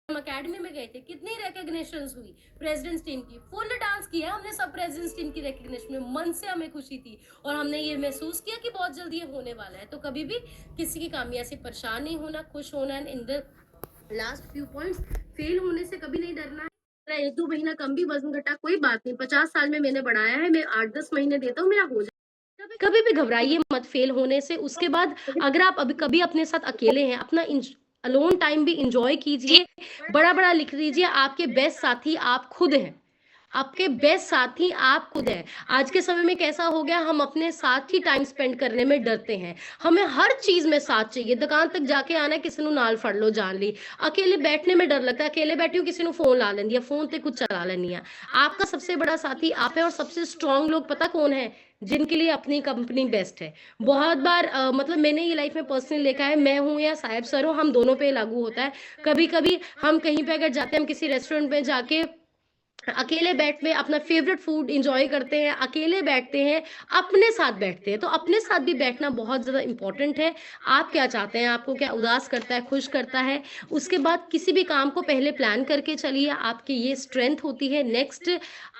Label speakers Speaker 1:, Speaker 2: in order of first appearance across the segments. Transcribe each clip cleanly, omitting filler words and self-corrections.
Speaker 1: हम अकेडमी में गए थे, कितनी रिकॉग्निशंस हुई प्रेसिडेंट्स टीम की, फुल डांस किया हमने सब प्रेसिडेंट्स टीम की रिकॉग्निशन में, मन से हमें खुशी थी और हमने ये महसूस किया कि बहुत जल्दी ये होने वाला है। तो कभी भी किसी की कामयाबी से परेशान नहीं होना, खुश होना, in the last few points fail होने से कभी नहीं डरना है। 1-2 महीना कम भी वजन घटा कोई बात नहीं, 50 साल में मैंने बढ़ाया है, मैं 8-10 महीने देता हूँ, मेरा हो जाए। कभी भी घबराइए मत फेल होने से। उसके बाद अगर आप अभी कभी अपने साथ अकेले हैं, अपना अलोन टाइम भी इंजॉय कीजिए, बड़ा बड़ा लिख लीजिए, आपके बेस्ट साथी आप खुद हैं, आपके बेस्ट साथी आप खुद हैं। आज के समय में कैसा हो गया, हम अपने साथ ही टाइम स्पेंड करने में डरते हैं, हमें हर चीज में साथ चाहिए, दुकान तक जाके आना किसी नु नाल फड़ लो जान ली, अकेले बैठने में डर लगता है, अकेले बैठी हूँ किसी नु फोन ला लेंदी है, फोन ते कुछ चला लेनी है। आपका सबसे बड़ा साथी आप है, और सबसे स्ट्रांग लोग पता कौन है, जिनके लिए अपनी कंपनी बेस्ट है। बहुत बार मतलब मैंने ये लाइफ में पर्सनली देखा है, मैं हूँ या साहिब सर हो, हम दोनों पे लागू होता है। कभी कभी हम कहीं पे अगर जाते हैं, हम किसी रेस्टोरेंट में जाके अकेले बैठ में अपना फेवरेट फूड एंजॉय करते हैं, अकेले बैठते हैं, अपने साथ बैठते हैं, तो अपने साथ भी बैठना बहुत ज़्यादा इंपॉर्टेंट है। आप क्या चाहते हैं, आपको क्या उदास करता है, खुश करता है, उसके बाद किसी भी काम को पहले प्लान करके चलिए, आपकी ये स्ट्रेंथ होती है। नेक्स्ट,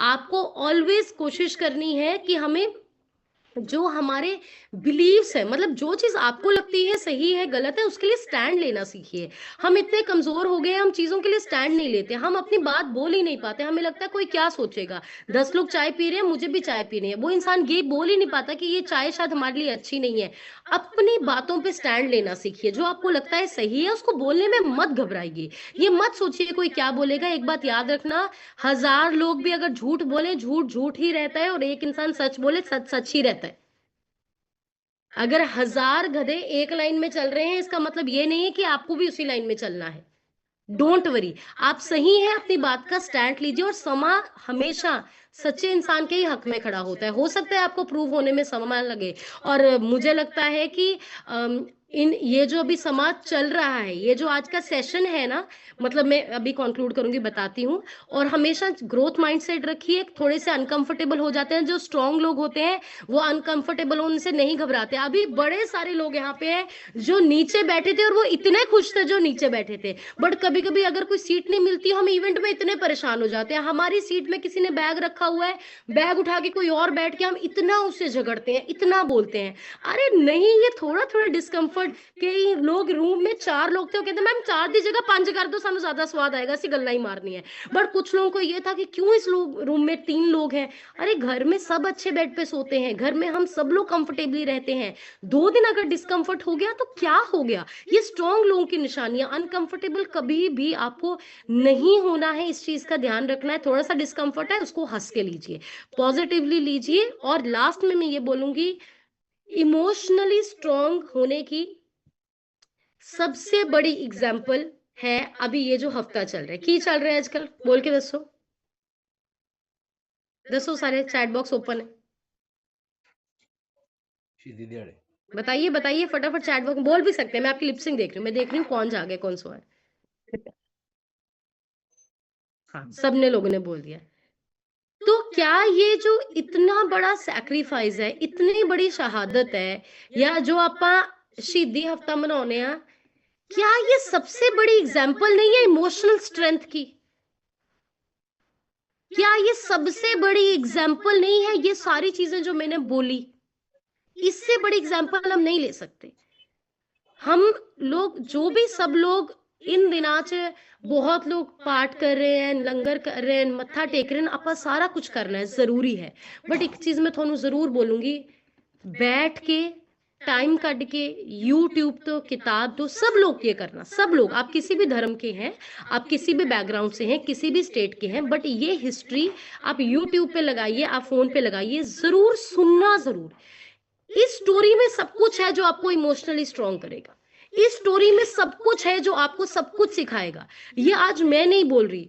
Speaker 1: आपको ऑलवेज कोशिश करनी है कि हमें जो हमारे बिलीव्स है, मतलब जो चीज आपको लगती है सही है गलत है, उसके लिए स्टैंड लेना सीखिए। हम इतने कमजोर हो गए हैं, हम चीजों के लिए स्टैंड नहीं लेते, हम अपनी बात बोल ही नहीं पाते, हमें लगता है कोई क्या सोचेगा, 10 लोग चाय पी रहे हैं, मुझे भी चाय पीनी है, वो इंसान ये बोल ही नहीं पाता कि ये चाय शायद हमारे लिए अच्छी नहीं है। अपनी बातों पे स्टैंड लेना सीखिए, जो आपको लगता है सही है उसको बोलने में मत घबराइए, ये मत सोचिए कोई क्या बोलेगा। एक बात याद रखना, 1000 लोग भी अगर झूठ बोले, झूठ झूठ ही रहता है, और एक इंसान सच बोले, सच सच ही रहता है। अगर 1000 गधे एक लाइन में चल रहे हैं, इसका मतलब ये नहीं है कि आपको भी उसी लाइन में चलना है। डोंट वरी, आप सही हैं, अपनी बात का स्टैंड लीजिए, और समा हमेशा सच्चे इंसान के ही हक में खड़ा होता है। हो सकता है आपको प्रूव होने में समय लगे, और मुझे लगता है कि इन ये जो अभी समाज चल रहा है, ये जो आज का सेशन है ना, मतलब मैं अभी कंक्लूड करूंगी, बताती हूँ। और हमेशा ग्रोथ माइंडसेट रखिए, थोड़े से अनकंफर्टेबल हो जाते हैं, जो स्ट्रांग लोग होते हैं वो अनकंफर्टेबल होने से नहीं घबराते। अभी बड़े सारे लोग यहाँ पे हैं जो नीचे बैठे थे, और वो इतने खुश थे जो नीचे बैठे थे, बट कभी कभी अगर कोई सीट नहीं मिलती, हम इवेंट में इतने परेशान हो जाते हैं, हमारी सीट में किसी ने बैग रखा हुआ है, बैग उठा के कोई और बैठ के हम इतना उससे झगड़ते हैं, इतना बोलते हैं। अरे नहीं, ये थोड़ा थोड़ा डिस्कम्फर्ट, कई लोग रूम में 4 लोग थे, वो कहते मैम 4 की जगह 5 कर दो, सानू ज्यादा स्वाद आएगा, ऐसी गल्ला ही मारनी है। बट कुछ लोगों को ये था कि क्यों इस लोग रूम में 3 लोग हैं। अरे घर में सब अच्छे बेड पे सोते हैं, घर में हम सब लोग कंफर्टेबली रहते हैं, 2 दिन अगर डिस्कम्फर्ट हो गया तो क्या हो गया। ये स्ट्रांग लोगों की निशानियां, अनकंफर्टेबल कभी भी आपको नहीं होना है, इस चीज का ध्यान रखना है। थोड़ा सा डिस्कम्फर्ट है, उसको हंस के लीजिए, पॉजिटिवली लीजिए। और लास्ट में मैं ये बोलूंगी, इमोशनली स्ट्रांग होने की सबसे बड़ी एग्जाम्पल है अभी ये जो हफ्ता चल रहा है, की चल रहा है आजकल, बोल के दसो, दसो, सारे चैट बॉक्स ओपन है,
Speaker 2: सीधी दिहाड़ी
Speaker 1: बताइए बताइए फटाफट, चैट बॉक्स बोल भी सकते हैं, मैं आपकी लिपसिंग देख रही हूँ, मैं देख रही हूँ कौन जागे कौन सो है। हाँ, सबने लोगों ने बोल दिया। तो क्या ये जो इतना बड़ा सैक्रिफाइस है, इतनी बड़ी शहादत है, या जो आपा शहीदी हफ्ता मनाने आ, क्या ये सबसे बड़ी एग्जाम्पल नहीं है इमोशनल स्ट्रेंथ की? क्या ये सबसे बड़ी एग्जाम्पल नहीं है, ये सारी चीजें जो मैंने बोली, इससे बड़ी एग्जाम्पल हम नहीं ले सकते। हम लोग जो भी सब लोग इन दिना च बहुत लोग पाठ कर रहे हैं, लंगर कर रहे हैं, मत्था टेक रहे हैं, आपा सारा कुछ करना है, जरूरी है। बट एक चीज मैं थोनू जरूर बोलूंगी, बैठ के टाइम कट के यूट्यूब तो किताब तो सब लोग ये करना, सब लोग, आप किसी भी धर्म के हैं, आप किसी भी बैकग्राउंड से हैं, किसी भी स्टेट के हैं, बट ये हिस्ट्री आप यूट्यूब पे लगाइए, आप फोन पे लगाइए, जरूर सुनना, जरूर। इस स्टोरी में सब कुछ है जो आपको इमोशनली स्ट्रांग करेगा, इस स्टोरी में सब कुछ है जो आपको सब कुछ सिखाएगा। ये आज मैं नहीं बोल रही,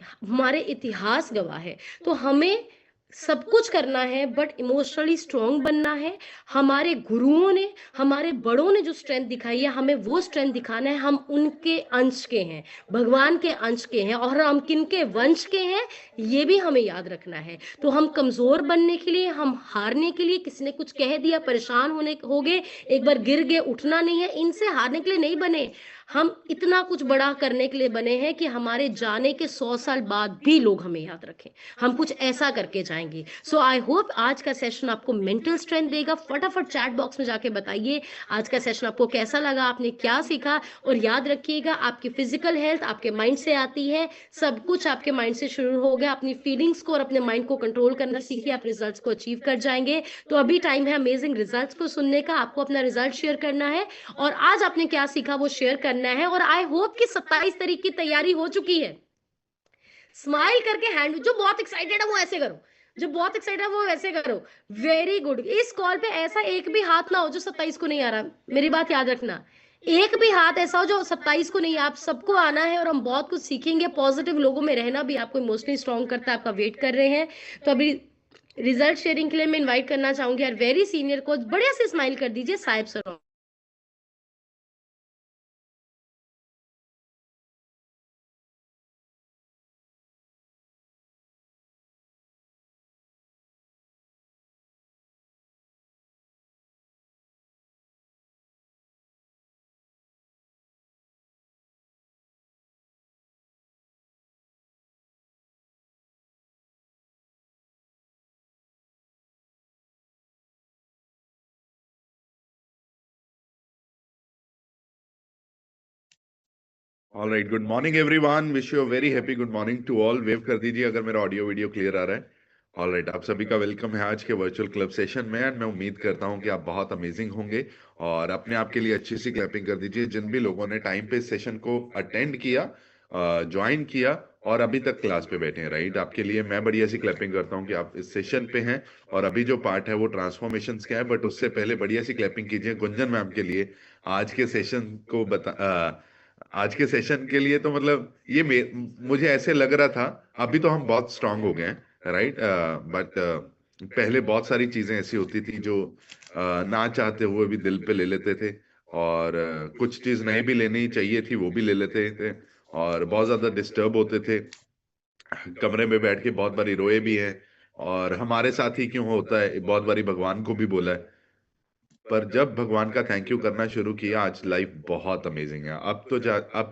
Speaker 1: हमारे इतिहास गवाह है। तो हमें सब कुछ करना है, बट इमोशनली स्ट्रांग बनना है। हमारे गुरुओं ने, हमारे बड़ों ने जो स्ट्रेंथ दिखाई है, हमें वो स्ट्रेंथ दिखाना है। हम उनके अंश के हैं, भगवान के अंश के हैं, और हम किनके वंश के हैं ये भी हमें याद रखना है। तो हम कमजोर बनने के लिए, हम हारने के लिए, किसी ने कुछ कह दिया परेशान होने हो गए, एक बार गिर गए, उठना नहीं है, इनसे हारने के लिए नहीं बने। हम इतना कुछ बड़ा करने के लिए बने हैं कि हमारे जाने के 100 साल बाद भी लोग हमें याद रखें। हम कुछ ऐसा करके जाएँगे। सो आई होप आज का सेशन आपको मेंटल स्ट्रेंथ देगा। फटाफट चैट बॉक्स में जाके बताइए आज का सेशन आपको कैसा लगा, आपने क्या सीखा? और याद रखिएगा आपकी फिजिकल हेल्थ आपके माइंड से आती है, सब कुछ आपके माइंड से शुरू होगा। अपनी फीलिंग्स को और अपने माइंड को कंट्रोल करना सीखिए, आप रिजल्ट्स को अचीव कर जाएँगे। तो अभी टाइम है अमेजिंग रिजल्ट्स को सुनने का, आपको अपना रिजल्ट शेयर करना है और आज आपने क्या सीखा वो शेयर करना है और आई होप कि 27 तारीख की तैयारी हो चुकी है। स्माइल करके हैंड जो बहुत एक्साइटेड है वो ऐसे करो, जो बहुत एक्साइटेड है वो वैसे करो। Very good. इस कॉल पे ऐसा एक भी हाथ ना हो जो 27 को नहीं आ रहा, मेरी बात याद रखना। एक भी हाथ ऐसा हो जो 27 को नहीं, आप सबको आना है और हम बहुत कुछ सीखेंगे। पॉजिटिव लोगों में रहना भी आपको इमोशनली स्ट्रांग करता है, आपका वेट कर रहे हैं। तो अभी रिजल्ट शेयरिंग के लिए मैं इनवाइट करना चाहूंगी यार वेरी सीनियर कोच, बढ़िया से स्माइल कर दीजिए Sahib sir.
Speaker 2: All right, good morning everyone, wish you a very happy good morning to all. Wave कर दीजिए अगर मेरा ऑडियो वीडियो क्लियर आ रहा है। ऑल राइट, आप सभी का वेलकम है आज के वर्चुअल क्लब सेशन में एंड मैं उम्मीद करता हूं कि आप बहुत अमेजिंग होंगे और अपने आप के लिए अच्छी सी क्लैपिंग कर दीजिए जिन भी लोगों ने टाइम पे सेशन को अटेंड किया, ज्वाइन किया और अभी तक क्लास पे बैठे हैं। राइट, आपके लिए मैं बढ़िया सी क्लैपिंग करता हूं कि आप इस सेशन पे हैं और अभी जो पार्ट है वो ट्रांसफॉर्मेशन का है, बट उससे पहले बढ़िया सी क्लैपिंग कीजिए गुंजन मैम के लिए आज के सेशन को आज के सेशन के लिए। तो मतलब ये मुझे ऐसे लग रहा था अभी तो हम बहुत स्ट्रांग हो गए हैं, राइट, बट पहले बहुत सारी चीजें ऐसी होती थी जो ना चाहते हुए भी दिल पे ले लेते थे और कुछ चीज नहीं भी लेनी चाहिए थी वो भी ले लेते थे और बहुत ज्यादा डिस्टर्ब होते थे। कमरे में बैठ के बहुत बारी रोए भी हैं और हमारे साथ ही क्यों होता है, बहुत बारी भगवान को भी बोला है। पर जब भगवान का थैंक यू करना शुरू किया आज लाइफ बहुत अमेजिंग है। अब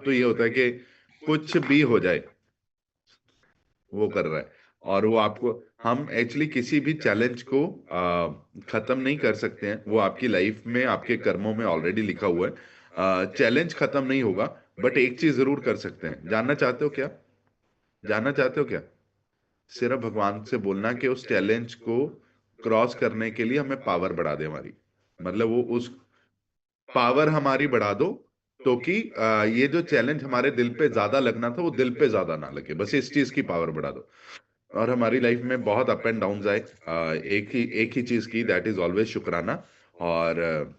Speaker 2: तो ये होता है कि कुछ भी हो जाए वो कर रहा है और वो आपको, हम एक्चुअली किसी भी चैलेंज को खत्म नहीं कर सकते हैं, वो आपकी लाइफ में आपके कर्मों में ऑलरेडी लिखा हुआ है। चैलेंज खत्म नहीं होगा, बट एक चीज जरूर कर सकते हैं। जानना चाहते हो क्या? जानना चाहते हो क्या? सिर्फ भगवान से बोलना कि उस चैलेंज को क्रॉस करने के लिए हमें पावर बढ़ा दे हमारी, मतलब वो उस पावर हमारी बढ़ा दो तो कि ये जो चैलेंज हमारे दिल पे ज्यादा लगना था वो दिल पे ज्यादा ना लगे, बस इस चीज की पावर बढ़ा दो। और हमारी लाइफ में बहुत अप एंड डाउन आए, एक ही चीज की, दैट इज ऑलवेज शुक्राना। और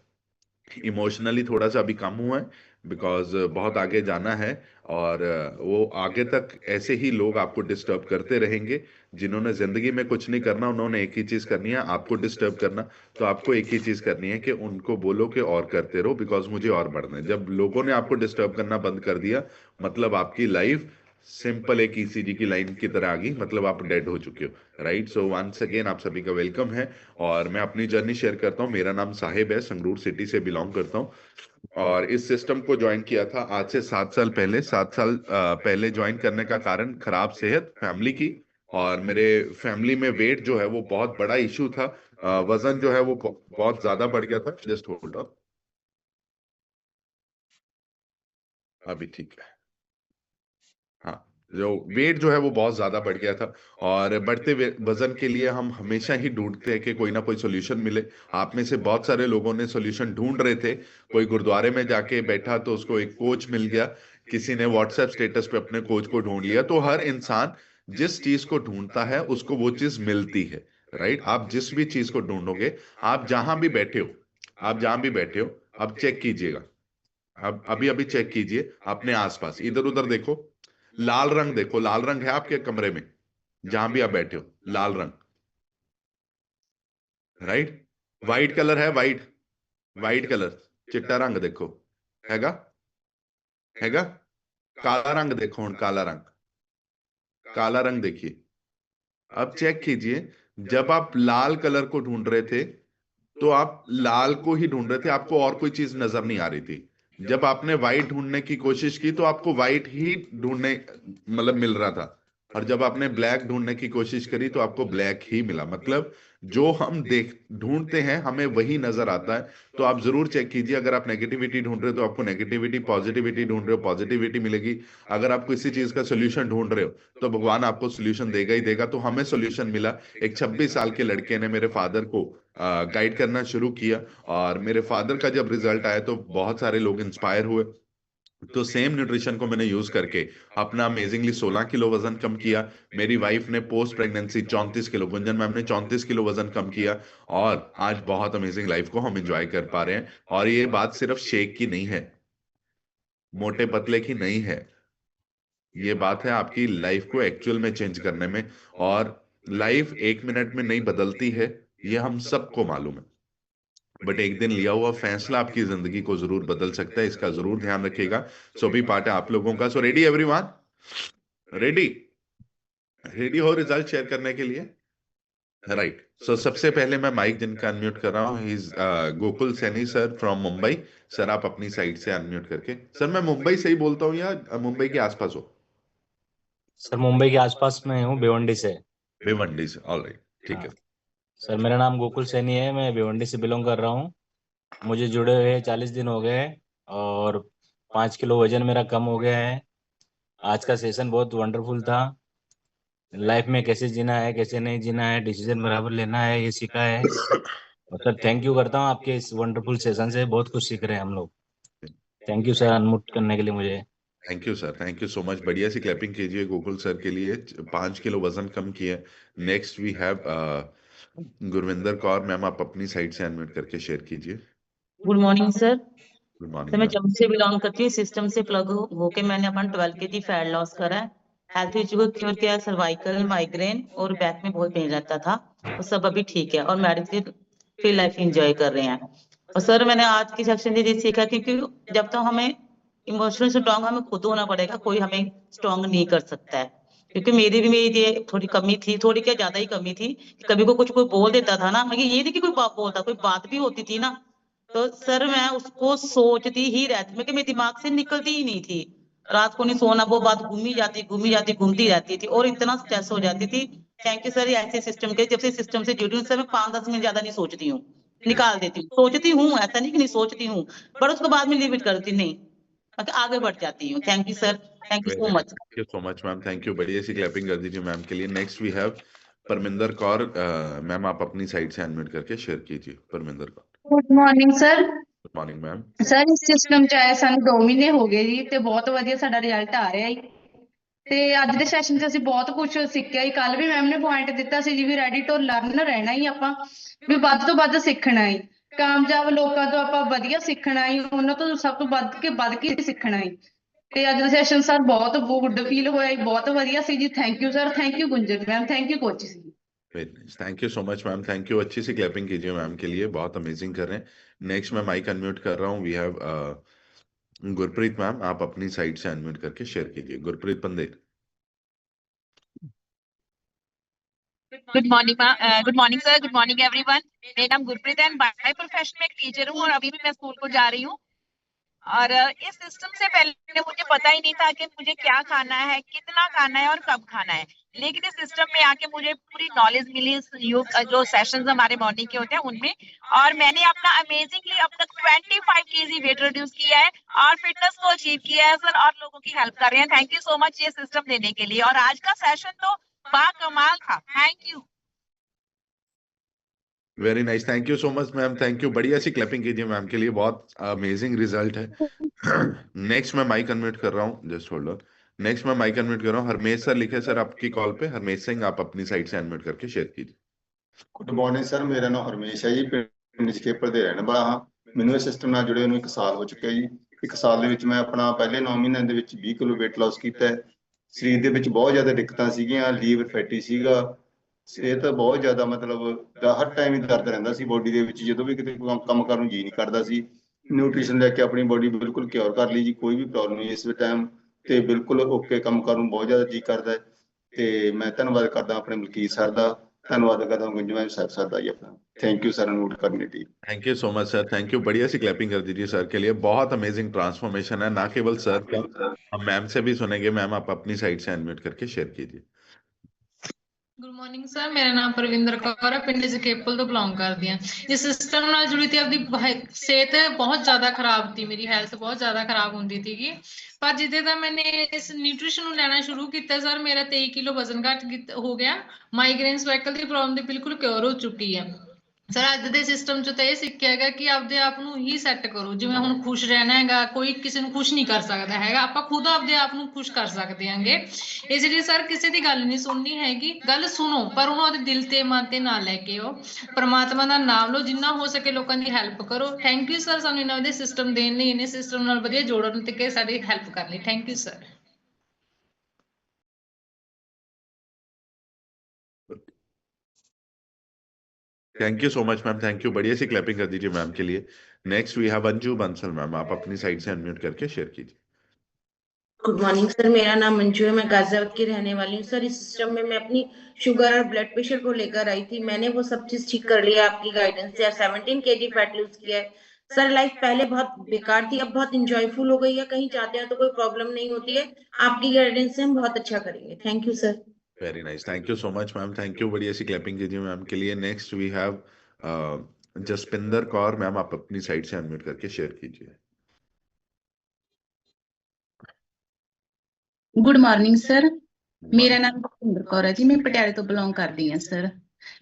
Speaker 2: इमोशनली थोड़ा सा अभी कम हुआ है बिकॉज बहुत आगे जाना है और वो आगे तक ऐसे ही लोग आपको डिस्टर्ब करते रहेंगे। जिन्होंने जिंदगी में कुछ नहीं करना उन्होंने एक ही चीज करनी है, आपको डिस्टर्ब करना। तो आपको एक ही चीज करनी है कि उनको बोलो कि और करते रहो बिकॉज मुझे और बढ़ना है। जब लोगों ने आपको डिस्टर्ब करना बंद कर दिया मतलब आपकी लाइफ सिंपल एक ईसीजी की लाइन की तरह आ गई, मतलब आप डेड हो चुके हो। राइट, सो वंस अगेन आप सभी का वेलकम है और मैं अपनी जर्नी शेयर करता हूँ। मेरा नाम साहिब है, संगरूर सिटी से बिलोंग करता हूँ और इस सिस्टम को ज्वाइन किया था आज से 7 साल पहले। 7 साल पहले ज्वाइन करने का कारण खराब सेहत फैमिली की, और मेरे फैमिली में वेट जो है वो बहुत बड़ा इशू था। वजन जो है वो बहुत ज्यादा बढ़ गया था। जस्ट होल्ड ऑन, अभी ठीक है। हाँ, जो वेट जो है वो बहुत ज्यादा बढ़ गया था और बढ़ते वजन के लिए हम हमेशा ही ढूंढते हैं कि कोई ना कोई सोल्यूशन मिले। आप में से बहुत सारे लोगों ने सोल्यूशन ढूंढ रहे थे। कोई गुरुद्वारे में जाके बैठा तो उसको एक कोच मिल गया, किसी ने व्हाट्सएप स्टेटस पे अपने कोच को ढूंढ लिया। तो हर इंसान जिस चीज को ढूंढता है उसको वो चीज मिलती है। राइट, आप जिस भी चीज को ढूंढोगे, आप जहां भी बैठे हो, आप जहां भी बैठे हो, आप चेक कीजिएगा। अब अभी अभी चेक कीजिए अपने आसपास, इधर उधर देखो, लाल रंग देखो, लाल रंग है आपके कमरे में जहां भी आप बैठे हो, लाल रंग। राइट, वाइट कलर है, वाइट, वाइट कलर, चिट्टा रंग देखो, हैगा, हैगा। काला रंग देखो, हुन काला रंग, काला रंग देखिए। अब चेक कीजिए, जब आप लाल कलर को ढूंढ रहे थे तो आप लाल को ही ढूंढ रहे थे, आपको और कोई चीज नजर नहीं आ रही थी। जब आपने वाइट ढूंढने की कोशिश की तो आपको वाइट ही ढूंढने मतलब मिल रहा था, और जब आपने ब्लैक ढूंढने की कोशिश करी तो आपको ब्लैक ही मिला। मतलब जो हम देख ढूंढते हैं हमें वही नजर आता है। तो आप जरूर चेक कीजिए, अगर आप नेगेटिविटी ढूंढ रहे हो तो आपको नेगेटिविटी, पॉजिटिविटी ढूंढ रहे हो पॉजिटिविटी मिलेगी। अगर आप किसी चीज का सोल्यूशन ढूंढ रहे हो तो भगवान आपको सोल्यूशन देगा ही देगा। तो हमें सोल्यूशन मिला। एक 26 साल के लड़के ने मेरे फादर को गाइड करना शुरू किया, और मेरे फादर का जब रिजल्ट आया तो बहुत सारे लोग इंस्पायर हुए। तो सेम न्यूट्रिशन को मैंने यूज करके अपना अमेजिंगली 16 किलो वजन कम किया। मेरी वाइफ ने post pregnancy 34 kilo, Gunjan ma'am ने 34 किलो वजन कम किया, और आज बहुत अमेजिंग लाइफ को हम एंजॉय कर पा रहे हैं। और ये बात सिर्फ शेक की नहीं है, मोटे पतले की नहीं है, ये बात है आपकी लाइफ को एक्चुअल में चेंज करने में। और लाइफ 1 मिनट में नहीं बदलती है, ये हम सबको मालूम है, बट एक दिन लिया हुआ फैसला आपकी जिंदगी को जरूर बदल सकता है, इसका जरूर ध्यान रखिएगा। सो भी पार्ट है आप लोगों का। So ready everyone, ready? Ready हो रिजल्ट शेयर करने के लिए? राइट। सो सबसे पहले मैं माइक जिनका अनम्यूट कर रहा हूँ, he is Gokul Saini sir from Mumbai. Sir आप अपनी साइड से अनम्यूट करके। सर मैं मुंबई से ही बोलता हूँ या मुंबई के आसपास हो?
Speaker 3: सर मुंबई के आसपास में हूँ, भिवंडी से।
Speaker 2: भिवंडी से, ऑल राइट, ठीक है।
Speaker 3: हाँ सर, मेरा नाम गोकुल सैनी है, मैं भिवंडी से बिलोंग कर रहा हूँ। मुझे जुड़े हुए 40 दिन हो गए हैं और 5 किलो वजन मेरा कम हो गया है। आज का सेशन बहुत वंडरफुल था। लाइफ में कैसे जीना है, कैसे नहीं जीना है, डिसीजन बराबर लेना है, ये सीखा है। और सर थैंक यू करता हूँ आपके इस वंडरफुल सेशन से, बहुत कुछ सीख रहे हैं हम लोग। थैंक यू सर अनम्यूट करने के लिए मुझे।
Speaker 2: Thank you sir, thank you so much. बढ़िया सी क्लैपिंग कीजिए गोकुल सर के लिए, 5 किलो वजन कम किए। Next we have Gurvinder Kaur ma'am, आप अपनी साइड से अनम्यूट करके शेयर कीजिए।
Speaker 4: Good morning sir.
Speaker 2: Good morning
Speaker 4: मैं
Speaker 2: मैम।
Speaker 4: जम्मू से बिलोंग करती हूँ। सिस्टम से प्लग होके मैंने अपन 12 kg फैट लॉस करा है। हेल्थ इश्यू को क्योर किया, सर्वाइकल, माइग्रेन और बैक में बहुत पेन रहता था, वो सब अभी ठीक है और मेडिसिन फ्री लाइफ एंजॉय कर रहे हैं। और सर मैंने आज की सेक्शन से ये सीखा क्योंकि जब तक हमें इमोशनल स्ट्रॉन्ग हमें खुद होना पड़ेगा, कोई हमें स्ट्रॉन्ग नहीं कर सकता है। क्योंकि मेरी ये थोड़ी कमी थी, थोड़ी क्या ज्यादा ही कमी थी कि कभी को कुछ कोई बोल देता था ना, मगर ये नहीं कि कोई बात बोलता, कोई बात भी होती थी ना, तो सर मैं उसको सोचती ही रहती, मैं कि मेरे दिमाग से निकलती ही नहीं थी। रात को नहीं सोना, वो बात घूमी जाती घूमती रहती थी और इतना स्ट्रेस हो जाती थी। थैंक यू सर, ये ऐसे सिस्टम के, जब से सिस्टम से जुड़ी हूँ सर, मैं 5-10 मिनट ज्यादा नहीं सोचती हूँ, निकाल देती हूँ। सोचती हूँ, ऐसा नहीं कि नहीं सोचती हूँ, पर उसके बाद में लिमिट करती नहीं, आगे बढ़ जाती हूँ। Thank you sir, thank you so much.
Speaker 2: Thank you so much ma'am, thank you. बढ़िया सी क्लैपिंग कर दीजिए मैम के लिए। Next we have Parminder Kaur ma'am, आप अपनी साइड से अनम्यूट करके शेयर कीजिए। Parminder Kaur.
Speaker 5: Good morning sir.
Speaker 2: Good morning ma'am.
Speaker 5: Sir ਇਸ ਸਿਸਟਮ ਚ ਆਏ ਸਾਨੂੰ 2 ਮਹੀਨੇ ਹੋ ਗਏ ਜੀ ਤੇ ਬਹੁਤ ਵਧੀਆ ਸਾਡਾ ਰਿਜ਼ਲਟ ਆ ਰਿਹਾ ਜੀ। ਤੇ ਅੱਜ ਦੇ ਸੈਸ਼ਨ 'ਚ ਅਸੀਂ ਬਹੁਤ ਕੁਝ ਸਿੱਖਿਆ ਜੀ। ਕੱਲ ਵੀ ਮੈਮ ਨੇ ਪੁਆਇੰਟ ਦਿੱਤਾ ਸੀ ਜੀ ਵੀ ਰੈਡੀ ਟੂ ਲਰਨ ਰਹਿਣਾ ਹੀ ਆਪਾਂ, ਵੀ ਵੱਧ ਤੋਂ ਵੱਧ ਸਿੱਖਣਾ ਹੈ। ਕਾਮਯਾਬ ਲੋਕਾਂ ਤੋਂ ਆਪਾਂ ਵਧੀਆ ਸਿੱਖਣਾ ਹੈ, ਉਹਨਾਂ ਤੋਂ ਸਭ ਤੋਂ ਵੱਧ ਕੇ ਸਿੱਖਣਾ ਹੈ। ਤੇ ਅੱਜ ਦਾ ਸੈਸ਼ਨ ਸਰ ਬਹੁਤ ਗੁੱਡ ਫੀਲ ਹੋਇਆ ਜੀ, ਬਹੁਤ ਵਧੀਆ ਸੀ ਜੀ। Thank you sir, thank you Gunjan ma'am, thank you coach ji.
Speaker 2: Very nice, thank you so much ma'am, thank you. अच्छी सी क्लैपिंग कीजिए मैम के लिए, बहुत अमेजिंग कर रहे हैं। नेक्स्ट मैं माइक अनम्यूट कर रहा हूँ। वी हैव गुरप्रीत मैम, आप अपनी साइड से अनम्यूट करके शेयर कीजिए। Gurpreet Pander.
Speaker 6: Good morning sir, good morning everyone. मेरा नाम गुरप्रीत है, बाय प्रोफेशन में एक टीचर हूँ और अभी भी मैं स्कूल को जा रही हूँ। और इस सिस्टम से पहले मुझे पता ही नहीं था कि मुझे क्या खाना है, कितना खाना है और कब खाना है। लेकिन इस सिस्टम में आके मुझे पूरी नॉलेज मिली, जो सेशंस हमारे मॉर्निंग के होते हैं उनमें, और मैंने अपना अमेजिंगली अब तक 25 kg वेट रिड्यूस किया है और फिटनेस को अचीव किया है सर, और लोगों की हेल्प कर रहे हैं। थैंक यू सो मच ये सिस्टम देने के लिए, और आज का सेशन तो बाकमाल था। Thank you.
Speaker 2: Very nice, thank you so much ma'am, thank you. बढ़िया सी क्लैपिंग कीजिए मैम के लिए, बहुत अमेजिंग रिजल्ट है। नेक्स्ट मैं माइक अनम्यूट कर रहा हूँ, जस्ट होल्ड ऑन। नेक्स्ट मैं माइक अनम्यूट कर रहा हूँ। हरमेश सर लिखे सर आपकी कॉल पे। हरमेश सिंह, आप अपनी साइड से अनम्यूट करके शेयर कीजिए।
Speaker 7: ਗੁੱਡ ਮਾਰਨਿੰਗ ਸਰ, ਮੇਰਾ ਨਾਮ ਹਰਮੇਸ਼ ਹੈ ਜੀ, ਪਿੰਡ ਜਖੇਪਲ ਦੇ ਰਹਿਣ ਵਾਲਾ ਹਾਂ। ਮੈਨੂੰ ਇਸ ਸਿਸਟਮ ਨਾਲ ਜੁੜੇ ਨੂੰ 1 ਸਾਲ ਹੋ ਚੁੱਕਿਆ ਜੀ। 1 ਸਾਲ ਦੇ ਵਿੱਚ ਮੈਂ ਆਪਣਾ ਪਹਿਲੇ 9 ਮਹੀਨਿਆਂ ਦੇ ਵਿੱਚ 20 ਕਿਲੋ weight loss ਕੀਤਾ ਹੈ। ਸਰੀਰ ਦੇ ਵਿੱਚ ਬਹੁਤ ਜ਼ਿਆਦਾ ਦਿੱਕਤਾਂ ਸੀਗੀਆਂ, ਲੀਵਰ ਫੈਟੀ ਸੀਗਾ, ਸਿਹਤ ਬਹੁਤ ਜ਼ਿਆਦਾ ਮਤਲਬ ਹਰ ਟਾਈਮ ਹੀ ਦਰਦ ਰਹਿੰਦਾ ਸੀ ਬੋਡੀ ਦੇ ਵਿੱਚ, ਜਦੋਂ ਵੀ ਕਿਤੇ ਕੰਮ ਕਰਨ ਨੂੰ ਜੀ ਨਹੀਂ ਕਰਦਾ ਸੀ। ਨਿਊਟ੍ਰੀਸ਼ਨ ਲੈ ਕੇ ਆਪਣੀ ਬੋਡੀ ਬਿਲਕੁਲ ਕਿਉਰ ਕਰ ਲਈ ਜੀ, ਕੋਈ ਵੀ ਪ੍ਰੋਬਲਮ ਨਹੀਂ ਇਸ ਟਾਈਮ, ਤੇ ਬਿਲਕੁਲ ਓਕੇ ਕੰਮ ਕਰਨ ਨੂੰ ਬਹੁਤ ਜ਼ਿਆਦਾ ਜੀ ਕਰਦਾ ਹੈ। ਤੇ ਮੈਂ ਧੰਨਵਾਦ ਕਰਦਾ ਆਪਣੇ ਮਲਕੀਤ ਸਰ ਦਾ, ਧੰਨਵਾਦ ਕਰਦਾ ਹਾਂ ਗੁੰਜੂ ਮੈਮ ਸਰ ਦਾ ਜੀ ਆਪਣਾ। ਥੈਂਕ ਯੂ ਸਰ ਨੋਟ करने के लिए।
Speaker 2: Thank you so much sir, thank you. बढ़िया सी क्लैपिंग कर दीजिए सर के लिए। बहुत अमेजिंग ट्रांसफॉर्मेशन है, ना केवल सर का, हम मैम से भी सुनेंगे। मैम आप अपनी साइड से अनम्यूट करके शेयर कीजिए।
Speaker 8: ਗੁੱਡ ਮਾਰਨਿੰਗ ਸਰ, ਮੇਰਾ ਨਾਮ ਪਰਵਿੰਦਰ ਕੌਰ ਹੈ, ਪਿੰਡ ਜਕੇਪਲ ਤੋਂ ਬਿਲੋਂਗ ਕਰਦੀ ਹਾਂ। ਇਸ ਸਿਸਟਮ ਨਾਲ ਜੁੜੀ ਤੇ ਆਪਦੀ ਸਿਹਤ ਬਹੁਤ ਜ਼ਿਆਦਾ ਖਰਾਬ ਸੀ, ਮੇਰੀ ਹੈਲਥ ਬਹੁਤ ਜ਼ਿਆਦਾ ਖਰਾਬ ਹੁੰਦੀ ਸੀਗੀ। ਪਰ ਜਿੱਦੇ ਦਾ ਮੈਨੇ ਇਸ ਨਿਊਟ੍ਰੀਸ਼ਨ ਨੂੰ ਲੈਣਾ ਸ਼ੁਰੂ ਕੀਤਾ ਸਰ, ਮੇਰਾ 23 ਕਿਲੋ ਵਜ਼ਨ ਘੱਟ ਹੋ ਗਿਆ। ਮਾਈਗ੍ਰੇਨ ਸਾਈਕਲ ਦੀ ਪ੍ਰੋਬਲਮ ਦੀ ਬਿਲਕੁਲ ਕਿਉਰ ਹੋ ਚੁੱਕੀ ਹੈ ਸਰ। ਅੱਜ ਦੇ ਸਿਸਟਮ 'ਚ ਤਾਂ ਇਹ ਸਿੱਖਿਆ ਹੈਗਾ ਕਿ ਆਪਦੇ ਆਪ ਨੂੰ ਹੀ ਸੈੱਟ ਕਰੋ। ਜਿਵੇਂ ਹੁਣ ਖੁਸ਼ ਰਹਿਣਾ ਹੈਗਾ, ਕੋਈ ਕਿਸੇ ਨੂੰ ਖੁਸ਼ ਨਹੀਂ ਕਰ ਸਕਦਾ ਹੈਗਾ, ਆਪਾਂ ਖੁਦ ਆਪਦੇ ਆਪ ਨੂੰ ਖੁਸ਼ ਕਰ ਸਕਦੇ ਹਾਂਗੇ। ਇਸ ਲਈ ਸਰ ਕਿਸੇ ਦੀ ਗੱਲ ਨਹੀਂ ਸੁਣਨੀ ਹੈਗੀ, ਗੱਲ ਸੁਣੋ ਪਰ ਉਹਨੂੰ ਆਪਦੇ ਦਿਲ ਤੇ ਮਨ ਤੇ ਨਾ ਲੈ ਕੇ ਆਓ। ਪਰਮਾਤਮਾ ਦਾ ਨਾਮ ਲਓ, ਜਿੰਨਾ ਹੋ ਸਕੇ ਲੋਕਾਂ ਦੀ ਹੈਲਪ ਕਰੋ। ਥੈਂਕ ਯੂ ਸਰ ਸਾਨੂੰ ਇਹਨਾਂ ਦੇ ਸਿਸਟਮ ਦੇਣ ਲਈ, ਇਹਨੇ ਸਿਸਟਮ ਨਾਲ ਵਧੀਆ ਜੋੜਨ ਤੇ ਸਾਡੀ ਹੈਲਪ ਕਰਨ ਲਈ। Thank you sir.
Speaker 2: Thank you so much ma'am, thank you. बढ़िया सी क्लैपिंग कर दीजिए मैम के लिए। Next we have Anju Bansal ma'am, आप अपनी साइड से अनम्यूट करके शेयर कीजिए।
Speaker 9: गुड मॉर्निंग सर, मेरा नाम मंजू है, मैं गाजियाबाद की रहने वाली हूँ सर। इस सिस्टम में मैं अपनी शुगर और ब्लड प्रेशर को लेकर आई थी, मैंने वो सब चीज ठीक कर लिया आपकी गाइडेंस से। 17 kg फैट लूज किया है सर। लाइफ पहले बहुत बेकार थी, अब बहुत इंजॉयफुल हो गई है। कहीं जाते हैं तो कोई प्रॉब्लम नहीं होती है, आपकी गाइडेंस से हम बहुत अच्छा करेंगे। Thank you sir.
Speaker 2: Very nice, thank you so much ma'am, thank you. बढ़िया सी क्लैपिंग कीजिए मैम के लिए। Next we have Jaspinder Kaur ma'am, आप अपनी साइड से अनम्यूट करके शेयर कीजिए।
Speaker 10: ਗੁੱਡ ਮਾਰਨਿੰਗ ਸਰ, ਮੇਰਾ ਨਾਮ ਜਸਪਿੰਦਰ ਕੌਰ ਹੈ ਜੀ, ਮੈਂ ਪਟਿਆਲੇ ਤੋਂ ਬਿਲੋਂਗ ਕਰਦੀ ਹਾਂ ਸਰ।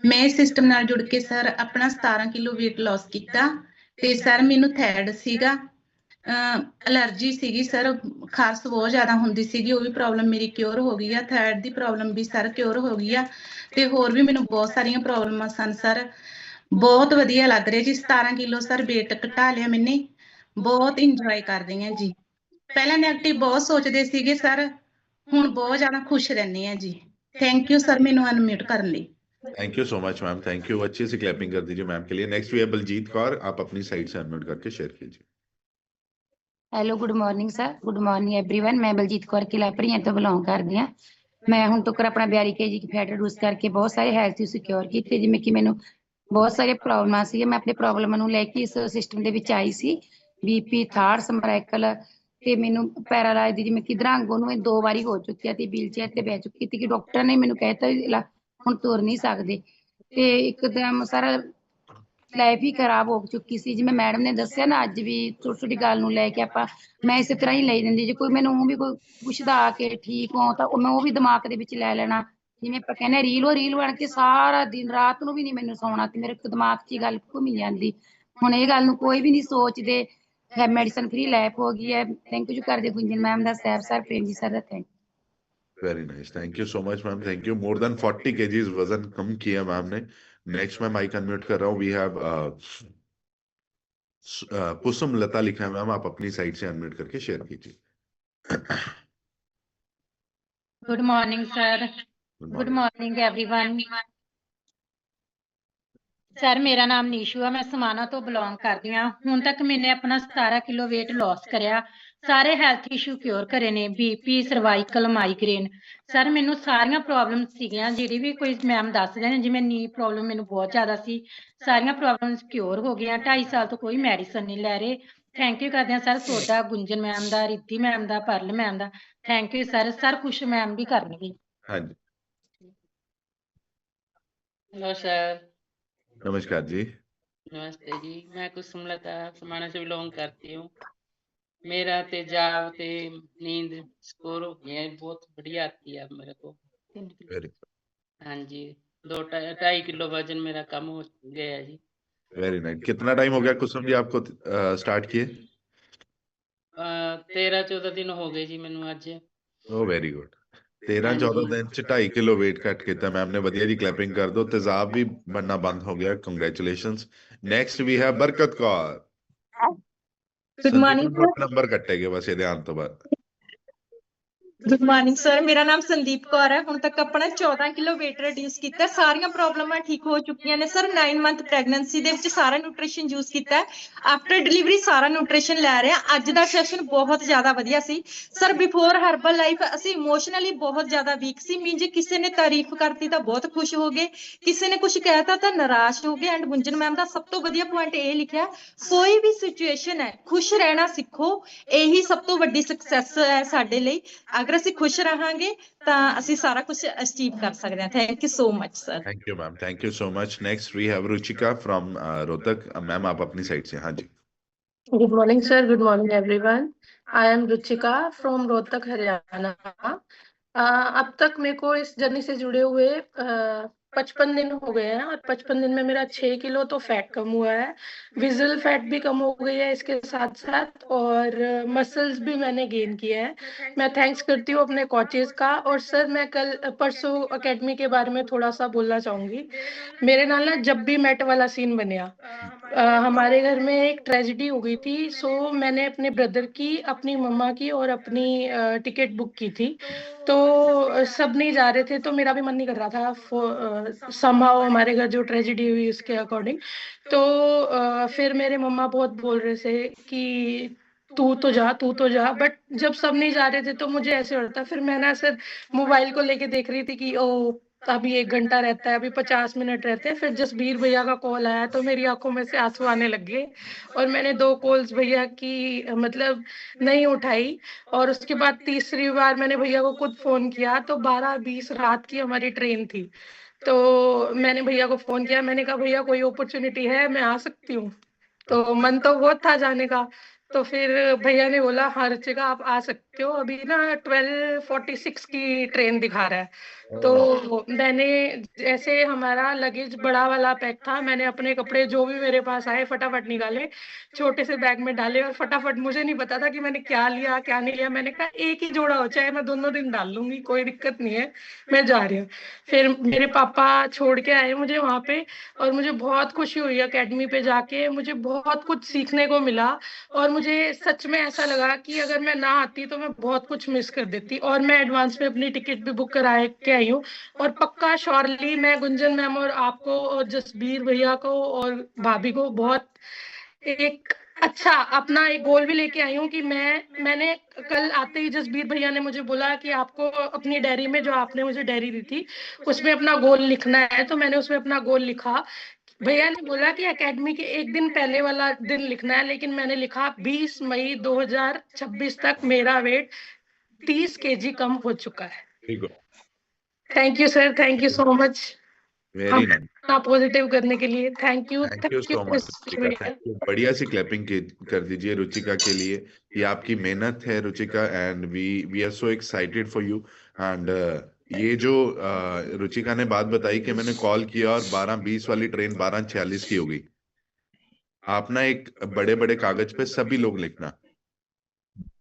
Speaker 10: ਮੈਂ ਇਸ ਸਿਸਟਮ ਨਾਲ ਜੁੜ ਕੇ ਸਰ ਆਪਣਾ 17 ਕਿਲੋ weight loss ਕੀਤਾ ਤੇ ਸਰ ਮੈਨੂੰ ਥਾਇਰਾਇਡ ਸੀਗਾ, ਅਲਰਜੀ ਸੀਗੀ ਸਰ, ਖਾਰਸ਼ ਬਹੁਤ ਜ਼ਿਆਦਾ ਹੁੰਦੀ ਸੀਗੀ, ਉਹ ਵੀ ਪ੍ਰੋਬਲਮ ਮੇਰੀ ਕਿਉਰ ਹੋ ਗਈ ਆ। ਥਾਇਰਾਇਡ ਦੀ ਪ੍ਰੋਬਲਮ ਵੀ ਸਰ ਕਿਉਰ ਹੋ ਗਈ ਆ ਤੇ ਹੋਰ ਵੀ ਮੈਨੂੰ ਬਹੁਤ ਸਾਰੀਆਂ ਪ੍ਰੋਬਲਮਾਂ ਸਨ ਸਰ। ਬਹੁਤ ਵਧੀਆ ਲੱਗ ਰਿਹਾ ਜੀ, 17 ਕਿਲੋ ਸਰ weight ਘਟਾ ਲਿਆ ਮੈਨੇ, ਬਹੁਤ ਇੰਜੋਏ ਕਰਦੀ ਹਾਂ ਜੀ। ਪਹਿਲਾਂ ਨੈਗੇਟਿਵ ਬਹੁਤ ਸੋਚਦੇ ਸੀਗੇ ਸਰ, ਹੁਣ ਬਹੁਤ ਜ਼ਿਆਦਾ ਖੁਸ਼ ਰਹਿੰਦੇ ਆ ਜੀ। ਥੈਂਕ ਯੂ ਸਰ ਮੈਨੂੰ ਅਨਮਿਊਟ ਕਰਨ ਲਈ।
Speaker 2: Thank you so much ma'am, thank you. अच्छी सी क्लैपिंग कर दीजिए मैम के लिए। Next we have Baljeet Kaur, आप अपनी साइड से अनम्यूट करके शेयर कीजिए।
Speaker 11: Hello good morning sir, good morning everyone. ਮੈਂ ਬਲਜੀਤ ਕੌਰ ਕਿਲਾਪਰੀਆਂ ਤੋਂ ਬਿਲੋਂਗ ਕਰਦੀ ਹਾਂ। ਮੈਂ ਹੁਣ ਤੱਕ ਆਪਣਾ 42 kg ਫੈਟ ਰਿਡਿਊਸ ਕਰਕੇ ਬਹੁਤ ਸਾਰੇ ਹੈਲਥ ਸਿਕਿਉਰ ਕੀਤੇ, ਜਿਵੇਂ ਕਿ ਮੈਨੂੰ ਬਹੁਤ ਸਾਰੀਆਂ ਪ੍ਰੋਬਲਮਾਂ ਸੀ। ਮੈਂ ਆਪਣੇ ਪ੍ਰੋਬਲਮਾਂ ਨੂੰ ਲੈ ਕੇ ਇਸ ਸਿਸਟਮ ਦੇ ਵਿੱਚ ਆਈ ਸੀ। ਬੀਪੀ, ਥਾਇਰਾਇਡ, ਸਰਵਾਈਕਲ ਤੇ ਮੈਨੂੰ ਪੈਰਾਲਾਈਜ਼ ਦੀ ਜਿਵੇਂ ਕਿ ਦਰੰਗ ਨੂੰ 2 ਵਾਰੀ ਹੋ ਚੁੱਕਿਆ ਤੇ ਵੀਲ ਚੇਅਰ ਤੇ ਬਹਿ ਚੁੱਕੀ ਸੀ ਕਿ ਡਾਕਟਰ ਨੇ ਮੈਨੂੰ ਕਹਿਤਾ ਹੁਣ ਤੁਰ ਨਹੀਂ ਸਕਦੇ ਤੇ ਇੱਕਦਮ ਸਾਰਾ ਲਾਈਫ ਹੀ ਖਰਾਬ ਹੋ ਚੁੱਕੀ ਸੀ। ਜਿਵੇਂ ਮੈਡਮ ਨੇ ਦੱਸਿਆ ਨਾ, ਅੱਜ ਵੀ ਛੋਟੀ ਛੋਟੀ ਗੱਲ ਨੂੰ ਲੈ ਕੇ ਮੈਂ ਇਸੇ ਤਰ੍ਹਾਂ ਹੀ ਲਈ ਜਾਂਦੀ। ਜੇ ਕੋਈ ਮੈਨੂੰ ਵੀ ਕੋਈ ਪੁੱਛਦਾ ਆ ਕੇ ਠੀਕ ਹੋ ਤਾਂ ਮੈਂ ਉਹ ਵੀ ਦਿਮਾਗ ਦੇ ਵਿੱਚ ਲੈ ਲੈਣਾ। ਜਿਵੇਂ ਆਪਾਂ ਕਹਿੰਦੇ ਰੀਲ ਬਣ ਕੇ ਸਾਰਾ ਦਿਨ ਰਾਤ ਨੂੰ ਵੀ ਨਹੀਂ ਮੈਨੂੰ ਸੌਣਾ ਤੇ ਮੇਰੇ ਦਿਮਾਗ 'ਚ ਹੀ ਗੱਲ ਘੁੰਮੀ ਜਾਂਦੀ। ਹੁਣ ਇਹ ਗੱਲ ਨੂੰ ਕੋਈ ਵੀ ਨਹੀਂ ਸੋਚਦੇ, ਮੈਡੀਸਨ ਫ੍ਰੀ ਲਾਈਫ ਹੋ गई है। थैंक यू ਕਰਦੇ Gunjan ma'am the, sir Prem ji sir the thank.
Speaker 2: Very nice, thank you so much ma'am, thank you. More than 40 kgs वजन कम किया मैम ने। नेक्स्ट मैं माइक अनम्यूट कर रहा हूँ। वी हैव कुसुम लता लिखा है मैम, आप अपनी साइड से अनम्यूट करके शेयर कीजिए।
Speaker 12: Good morning sir, good morning everyone. Sir मेरा नाम नीशू है, मैं समाना तो बिलोंग करती हाँ। हुण तक मैंने अपना 17 किलो वेट लॉस करिया। सारे हैल्थ इशू क्योर करे ने, बीपी, सर्वाइकल, माइग्रेन। सर मैनू सारियां प्रॉब्लम सीगियां, जिहड़ी भी कोई मैम दस देने, जिवें नी प्रॉब्लम मैनू बहुत ज्यादा सी, सारियां प्रॉब्लम्स क्योर हो गई। 2.5 साल तो कोई मेडिसिन नहीं लै रहे। थैंक यू करते हैं सर सोडा, गुंजन मैम दा, रिद्धि मैम दा, परल मैम दा। Thank you sir. सर कुछ मैम भी करनगे।
Speaker 2: हाँ जी,
Speaker 13: हेलो सर,
Speaker 2: नमस्कार जी।
Speaker 13: नमस्ते जी। मैं कुसुम लता समाना से बिलोंग करती हूँ। मेरा तेजाब ते नींद स्कोर हो गया है, बहुत बढ़िया आती है अब मेरे को।
Speaker 2: वेरी
Speaker 13: हाँ जी, 2-2.5 किलो वजन मेरा कम हो गया है जी।
Speaker 2: Very nice. कितना टाइम हो गया कुसुम जी आपको स्टार्ट किए?
Speaker 13: 13-14 दिन हो गए जी मैनू अज।
Speaker 2: ओ वेरी गुड। 13-14 दिन च 2.5 किलो वेट कट किया मैम ने। वधिया जी, क्लैपिंग कर दो। तेजाब भी बनना बंद हो गया, कंग्रेचुलेशंस। नेक्स्ट वी हैव बरकत कौर।
Speaker 14: गुड मॉर्निंग
Speaker 2: नंबर कटेगे बस ये ध्यान तो बाद।
Speaker 14: ਗੁੱਡ ਮਾਰਨਿੰਗ ਸਰ, ਮੇਰਾ ਨਾਮ ਸੰਦੀਪ ਕੌਰ ਹੈ। ਹੁਣ ਤੱਕ ਆਪਣਾ 14 ਕਿਲੋ weight reduce ਕੀਤਾ ਹੈ। ਸਾਰੀਆਂ ਪ੍ਰੋਬਲਮਾਂ ਠੀਕ ਹੋ ਚੁੱਕੀਆਂ ਨੇ ਸਰ। 9 ਮੰਥ ਪ੍ਰੈਗਨੈਂਸੀ ਦੇ ਵਿੱਚ ਸਾਰਾ ਨਿਊਟ੍ਰੀਸ਼ਨ ਯੂਜ਼ ਕੀਤਾ ਹੈ। ਆਫਟਰ ਡਿਲੀਵਰੀ ਸਾਰਾ ਨਿਊਟ੍ਰੀਸ਼ਨ ਲੈ ਰਹੇ ਹਾਂ। ਅੱਜ ਦਾ ਸੈਸ਼ਨ ਬਹੁਤ ਜ਼ਿਆਦਾ ਵਧੀਆ ਸੀ ਸਰ। ਬਿਫੋਰ ਹਰਬਲ ਲਾਈਫ ਅਸੀਂ ਇਮੋਸ਼ਨਲੀ ਬਹੁਤ ਜ਼ਿਆਦਾ ਵੀਕ ਸੀ। ਮੀਨ ਜੇ ਕਿਸੇ ਨੇ ਤਾਰੀਫ ਕਰਤੀ ਤਾਂ ਬਹੁਤ ਖੁਸ਼ ਹੋ ਗਏ, ਕਿਸੇ ਨੇ ਕੁਝ ਕਹਿਤਾ ਤਾਂ ਨਿਰਾਸ਼ ਹੋ ਗਏ। ਐਂਡ ਗੁੰਜਨ ਮੈਮ ਦਾ ਸਭ ਤੋਂ ਵਧੀਆ ਪੁਆਇੰਟ ਇਹ ਲਿਖਿਆ, ਕੋਈ ਵੀ ਸਿਚੁਏਸ਼ਨ ਹੈ ਖੁਸ਼ ਰਹਿਣਾ ਸਿੱਖੋ, ਇਹੀ ਸਭ ਤੋਂ ਵੱਡੀ ਸਕਸੈਸ ਹੈ ਸਾਡੇ ਲਈ। ਅਗਰ ਅਸੀਂ ਖੁਸ਼ ਰਹਾਂਗੇ ਤਾਂ ਅਸੀਂ ਸਾਰਾ ਕੁਝ ਅਚੀਵ ਕਰ ਸਕਦੇ ਹਾਂ। Thank you so much sir.
Speaker 2: Thank you ma'am, thank you so much. Next we have Ruchika from Rohtak. Ma'am आप अपनी साइड से। हाँ जी।
Speaker 15: Good morning, sir. Good morning, everyone. I am Ruchika from Rohtak, Haryana. अब तक मेरे को इस जर्नी से जुड़े हुए 55 दिन हो गए हैं और 55 दिन में मेरा 6 किलो तो फैट कम हुआ है। विजुअल फैट भी कम हो गई है इसके साथ साथ, और मसल्स भी मैंने गेन किए हैं। मैं थैंक्स करती हूँ अपने कोचेस का। और सर मैं कल परसों अकेडमी के बारे में थोड़ा सा बोलना चाहूँगी। मेरे नाल ना जब भी मैट वाला सीन बनया, हमारे घर में एक ट्रेजेडी हो गई थी। सो मैंने अपने ब्रदर की, अपनी मम्मा की और अपनी टिकट बुक की थी। तो सब नहीं जा रहे थे तो मेरा भी मन नहीं कर रहा था समहाउ हमारे घर जो ट्रेजेडी हुई उसके अकॉर्डिंग। तो फिर मेरे मम्मा बहुत बोल रहे थे कि तू तो जा। बट जब सब नहीं जा रहे थे तो मुझे ऐसे हो रहा था। फिर मैं ना सर मोबाइल को लेके देख रही थी कि ओ अभी 1 घंटा रहता है, अभी 50 मिनट रहते हैं। फिर जसबीर भैया का कॉल आया तो मेरी आंखों में से आंसू आने लग गए और मैंने 2 कॉल्स भैया की मतलब नहीं उठाई। और उसके बाद तीसरी बार मैंने भैया को खुद फोन किया तो 12:20 रात की हमारी ट्रेन थी। तो मैंने भैया को फोन किया, मैंने कहा भैया कोई अपॉर्चुनिटी है, मैं आ सकती हूँ। तो मन तो बहुत था जाने का। तो फिर भैया ने बोला हाँ रुचिका आप आ सकते हो, अभी ना 12:46 की ट्रेन दिखा रहा है। तो मैंने जैसे हमारा लगेज बड़ा वाला पैक था, मैंने अपने कपड़े जो भी मेरे पास आए फटाफट निकाले, छोटे से बैग में डाले और फटाफट, मुझे नहीं पता था कि मैंने क्या लिया क्या नहीं लिया। मैंने कहा एक ही जोड़ा हो चाहे मैं दोनों दिन डाल लूंगी, कोई दिक्कत नहीं है, मैं जा रही हूँ। फिर मेरे पापा छोड़ के आए मुझे वहाँ पे और मुझे बहुत खुशी हुई अकेडमी पे जाके। मुझे बहुत कुछ सीखने को मिला और मुझे सच में ऐसा लगा कि अगर मैं ना आती तो मैं बहुत कुछ मिस कर देती। और मैं एडवांस में अपनी टिकट भी बुक करा के आई हूँ और पक्का श्योरली मैं गुंजन मैम और आपको और जसबीर भैया को और भाभी को बहुत एक अच्छा अपना एक गोल भी लेके आई हूँ कि मैंने कल आते ही जसबीर भैया ने मुझे बोला कि आपको अपनी डायरी में, जो आपने मुझे डायरी दी थी उसमें अपना गोल लिखना है। तो मैंने उसमें अपना गोल लिखा। भैया ने बोला कि एकेडमी के 1 दिन पहले वाला दिन लिखना है, लेकिन मैंने लिखा 20 मई 2026 तक मेरा वेट 30 kg कम हो चुका है। Thank you sir, thank you so much
Speaker 2: very nice.
Speaker 15: Positive करने के लिए। Thank you
Speaker 2: so much Ruchika, thank you. बढ़िया सी क्लैपिंग कर दीजिए रुचिका के लिए। ये आपकी मेहनत है Ruchika, and we are so excited for you. And ये जो रुचिका ने बात बताई कि मैंने कॉल किया और 12:20 वाली ट्रेन 12:46 की हो गई। आप ना एक बड़े बड़े कागज पे सभी लोग लिखना।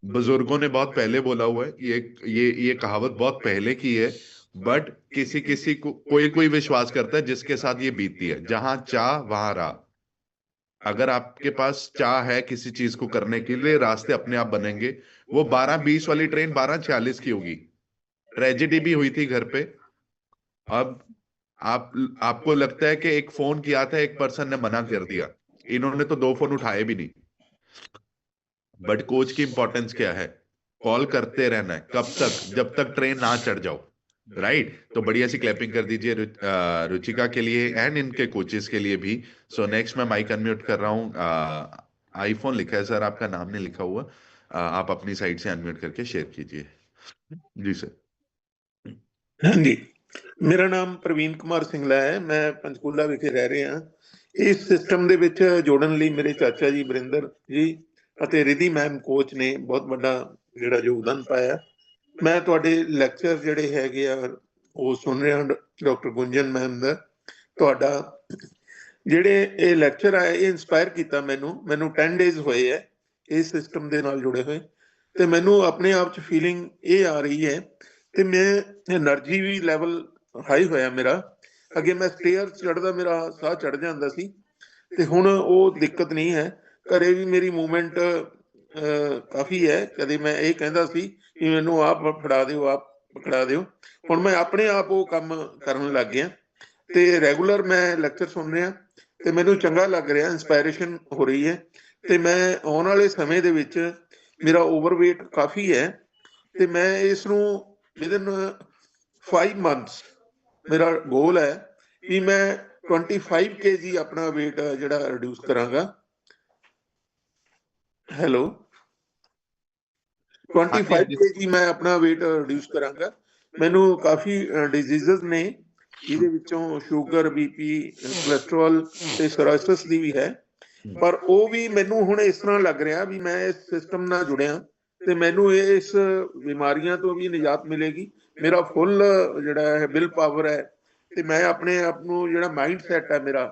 Speaker 2: बुजुर्गों ने बहुत पहले बोला हुआ है, ये कहावत बहुत पहले की है, बट किसी को कोई विश्वास करता है जिसके साथ ये बीतती है। जहां चाह वहां राह। अगर आपके पास चाह है किसी चीज को करने के लिए, रास्ते अपने आप बनेंगे। वो 12:20 वाली ट्रेन 12:46 की होगी। ट्रेजेडी भी हुई थी घर पे। अब आपको लगता है कि एक फोन किया था, एक पर्सन ने मना कर दिया, इन्होंने तो 2 फोन उठाए भी नहीं। बट कोच की इंपॉर्टेंस क्या है? कॉल करते रहना है। कब तक? जब तक ट्रेन ना चढ़ जाओ, राइट? तो बढ़िया सी क्लैपिंग कर दीजिए रुचिका के लिए एंड इनके कोचेस के लिए भी। सो नेक्स्ट मैं माइक अनम्यूट कर रहा हूँ। आईफोन लिखा है सर, आपका नाम नहीं लिखा हुआ। आप अपनी साइड से अनम्यूट करके शेयर कीजिए। जी सर।
Speaker 16: हाँ जी, ਮੇਰਾ ਨਾਮ ਪ੍ਰਵੀਨ ਕੁਮਾਰ ਸਿੰਗਲਾ ਹੈ। ਮੈਂ ਪੰਚਕੂਲਾ ਵਿਖੇ ਰਹਿ ਰਿਹਾ ਹਾਂ। ਇਸ ਸਿਸਟਮ ਦੇ ਵਿੱਚ ਜੋੜਨ ਲਈ ਮੇਰੇ ਚਾਚਾ ਜੀ ਬਰਿੰਦਰ ਜੀ ਅਤੇ ਰਿਧੀ ਮੈਮ ਕੋਚ ਨੇ ਬਹੁਤ ਵੱਡਾ ਜਿਹੜਾ ਯੋਗਦਾਨ ਪਾਇਆ। ਮੈਂ ਤੁਹਾਡੇ ਲੈਕਚਰ ਜਿਹੜੇ ਹੈਗੇ ਆ ਉਹ ਸੁਣ ਰਿਹਾ ਡਾਕਟਰ ਗੁੰਜਨ ਮੈਮ ਦਾ। ਤੁਹਾਡਾ ਜਿਹੜੇ ਇਹ ਲੈਕਚਰ ਆਇਆ ਇਹ ਇੰਸਪਾਇਰ ਕੀਤਾ ਮੈਨੂੰ 10 ਡੇਜ਼ ਹੋਏ ਹੈ ਇਸ ਸਿਸਟਮ ਦੇ ਨਾਲ ਜੁੜੇ ਹੋਏ, ਤੇ ਮੈਨੂੰ ਆਪਣੇ ਆਪ 'ਚ ਫੀਲਿੰਗ ਇਹ ਆ ਰਹੀ ਹੈ ਤੇ ਮੈਂ એનર્ਜੀ ਵੀ ਲੈਵਲ ਹਾਈ ਹੋਇਆ ਮੇਰਾ। ਅੱਗੇ ਮੈਂ ਸਟੇਅਰ ਚੜ੍ਹਦਾ ਮੇਰਾ ਸਾਹ ਚੜ੍ਹ ਜਾਂਦਾ ਸੀ ਤੇ ਹੁਣ ਉਹ ਦਿੱਕਤ ਨਹੀਂ ਹੈ। ਘਰੇ ਵੀ ਮੇਰੀ ਮੂਵਮੈਂਟ ਕਾਫੀ ਹੈ। ਕਦੇ ਮੈਂ ਇਹ ਕਹਿੰਦਾ ਸੀ ਵੀ ਮੈਨੂੰ ਆਪ ਫੜਾ ਦਿਓ, ਆਪ ਪਕੜਾ ਦਿਓ। ਹੁਣ ਮੈਂ ਆਪਣੇ ਆਪ ਉਹ ਕੰਮ ਕਰਨ ਲੱਗ ਗਿਆ ਤੇ ਰੈਗੂਲਰ ਮੈਂ ਲੈਕਚਰ ਸੁਣ ਰਿਹਾ ਤੇ ਮੈਨੂੰ ਚੰਗਾ ਲੱਗ ਰਿਹਾ, ਇੰਸਪਾਇਰੇਸ਼ਨ ਹੋ ਰਹੀ ਹੈ। ਤੇ ਮੈਂ ਆਉਣ ਵਾਲੇ ਸਮੇਂ ਦੇ ਵਿੱਚ ਮੇਰਾ ਓਵਰਵੇਟ ਕਾਫੀ ਹੈ ਤੇ ਮੈਂ ਇਸ ਨੂੰ ਵਿਦਨ 5 months ਮੇਰਾ ਗੋਲ ਹੈ ਵੀ ਮੈਂ 25 kg ਆਪਣਾ weight ਜਿਹੜਾ ਰਿਡਿਊਸ ਕਰਾਂਗਾ। ਹੈਲੋ, 25 kg ਮੈਂ ਆਪਣਾ weight ਰਿਡਿਊਸ ਕਰਾਂਗਾ। ਮੈਨੂੰ ਕਾਫੀ ਡਿਜ਼ੀਜ਼ਸ ਨੇ, ਇਹਦੇ ਵਿੱਚੋਂ ਸ਼ੂਗਰ, ਬੀਪੀ, ਕੋਲੇਸਟ੍ਰੋਲ ਤੇ ਸੋਰਾਇਸਿਸ ਦੀ ਵੀ ਹੈ, ਪਰ ਉਹ ਵੀ ਮੈਨੂੰ ਹੁਣ ਇਸ ਤਰ੍ਹਾਂ ਲੱਗ ਰਿਹਾ ਵੀ ਮੈਂ ਇਸ ਸਿਸਟਮ ਨਾਲ ਜੁੜਿਆ ਤੇ ਮੈਨੂੰ ਇਸ ਬਿਮਾਰੀਆਂ ਤੋਂ ਵੀ ਨਿਜਾਤ ਮਿਲੇਗੀ। ਮੇਰਾ ਫੁੱਲ ਜਿਹੜਾ ਹੈ ਵਿਲ ਪਾਵਰ ਹੈ ਤੇ ਮੈਂ ਆਪਣੇ ਆਪ ਨੂੰ ਜਿਹੜਾ ਮਾਈਂਡ ਸੈਟ ਹੈ ਮੇਰਾ,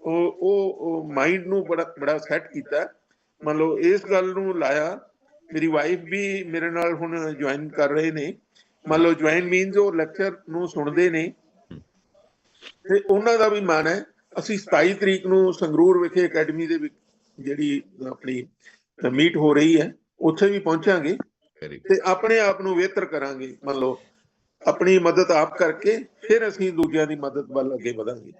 Speaker 16: ਉਹ ਮਾਈਂਡ ਨੂੰ ਬੜਾ ਸੈੱਟ ਕੀਤਾ। ਮੰਨ ਲਓ ਇਸ ਗੱਲ ਨੂੰ ਲਾਇਆ। ਮੇਰੀ ਵਾਈਫ ਵੀ ਮੇਰੇ ਨਾਲ ਹੁਣ ਜੁਆਇਨ ਕਰ ਰਹੇ ਨੇ। ਮੰਨ ਲਓ ਜੁਆਇਨ ਮੀਨਸ ਉਹ ਲੈਕਚਰ ਨੂੰ ਸੁਣਦੇ ਨੇ ਤੇ ਉਹਨਾਂ ਦਾ ਵੀ ਮਨ ਹੈ। ਅਸੀਂ 27 ਤਰੀਕ ਨੂੰ ਸੰਗਰੂਰ ਵਿਖੇ ਅਕੈਡਮੀ ਦੇ ਵਿੱਚ ਜਿਹੜੀ ਆਪਣੀ ਮੀਟ ਹੋ ਰਹੀ ਹੈ ਉੱਥੇ ਵੀ ਪਹੁੰਚਾਂਗੇ ਤੇ ਆਪਣੇ ਆਪ ਨੂੰ ਬਿਹਤਰ ਕਰਾਂਗੇ। ਮੰਨ ਲਓ अपनी मदद आप करके फिर ਅਸੀਂ ਦੂਜਿਆਂ ਦੀ मदद ਵੱਲ ਅੱਗੇ ਵਧਾਂਗੇ।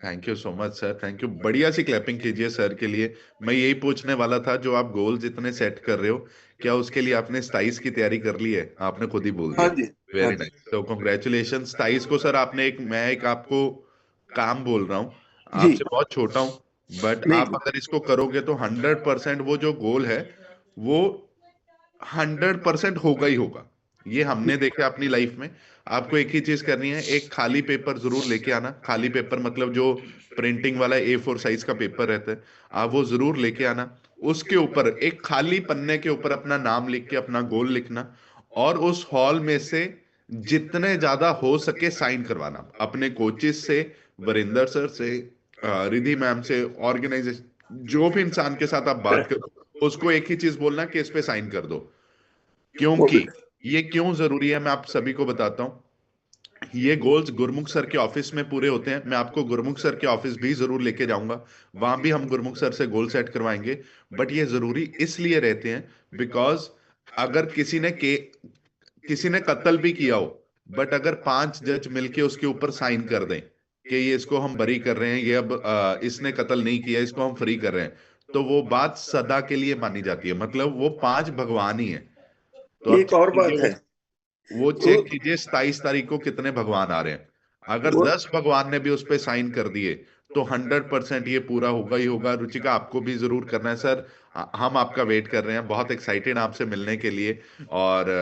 Speaker 2: Thank you so much sir, thank you. बढ़िया सी क्लैपिंग कीजिए सर के लिए। मैं यही पूछने वाला था, जो आप गोल्स इतने सेट कर रहे हो, क्या उसके लिए आपने 27 की तैयारी कर ली है? आपने खुद ही बोल दिया।
Speaker 16: हाँ जी,
Speaker 2: वेरी नाइस, तो कांग्रेचुलेशन। 27 को सर आपने मैं एक आपको काम बोल रहा हूँ, आपसे बहुत छोटा हूँ, बट आप अगर इसको करोगे तो 100% वो जो गोल है वो 100% होगा ही होगा। ये हमने देखा अपनी लाइफ में। आपको एक ही चीज करनी है, एक खाली पेपर जरूर लेके आना। खाली पेपर मतलब जो प्रिंटिंग वाला A4 साइज का पेपर रहता है, आप वो जरूर लेके आना। उसके ऊपर एक खाली पन्ने के ऊपर अपना नाम लिख के अपना गोल लिखना, और उस हॉल में से जितने ज्यादा हो सके साइन करवाना अपने कोचेस से, वरिंदर सर से, रिधि मैम से, ऑर्गेनाइजेशन, जो भी इंसान के साथ आप बात करो उसको एक ही चीज बोलना कि इस पे साइन कर दो। क्योंकि ये क्यों जरूरी है मैं आप सभी को बताता हूं। ये गोल्स गुरमुख सर के ऑफिस में पूरे होते हैं। मैं आपको गुरमुख सर के ऑफिस भी जरूर लेके जाऊंगा, वहां भी हम गुरमुख सर से गोल सेट करवाएंगे। बट ये जरूरी इसलिए रहते हैं बिकॉज अगर किसी ने कत्ल भी किया हो, बट अगर 5 जज मिलके उसके ऊपर साइन कर दें कि ये इसको हम बरी कर रहे हैं, ये अब इसने कत्ल नहीं किया, इसको हम फ्री कर रहे हैं, तो वो बात सदा के लिए मानी जाती है। मतलब वो 5 भगवान ही है। तो
Speaker 16: एक और बात है,
Speaker 2: वो चेक कीजिए 27 तारीख को कितने भगवान आ रहे हैं। अगर 10 भगवान ने भी उस पर साइन कर दिए तो 100% ये पूरा होगा ही होगा। रुचिका, आपको भी जरूर करना है सर। हम आपका वेट कर रहे हैं, बहुत एक्साइटेड आपसे मिलने के लिए। और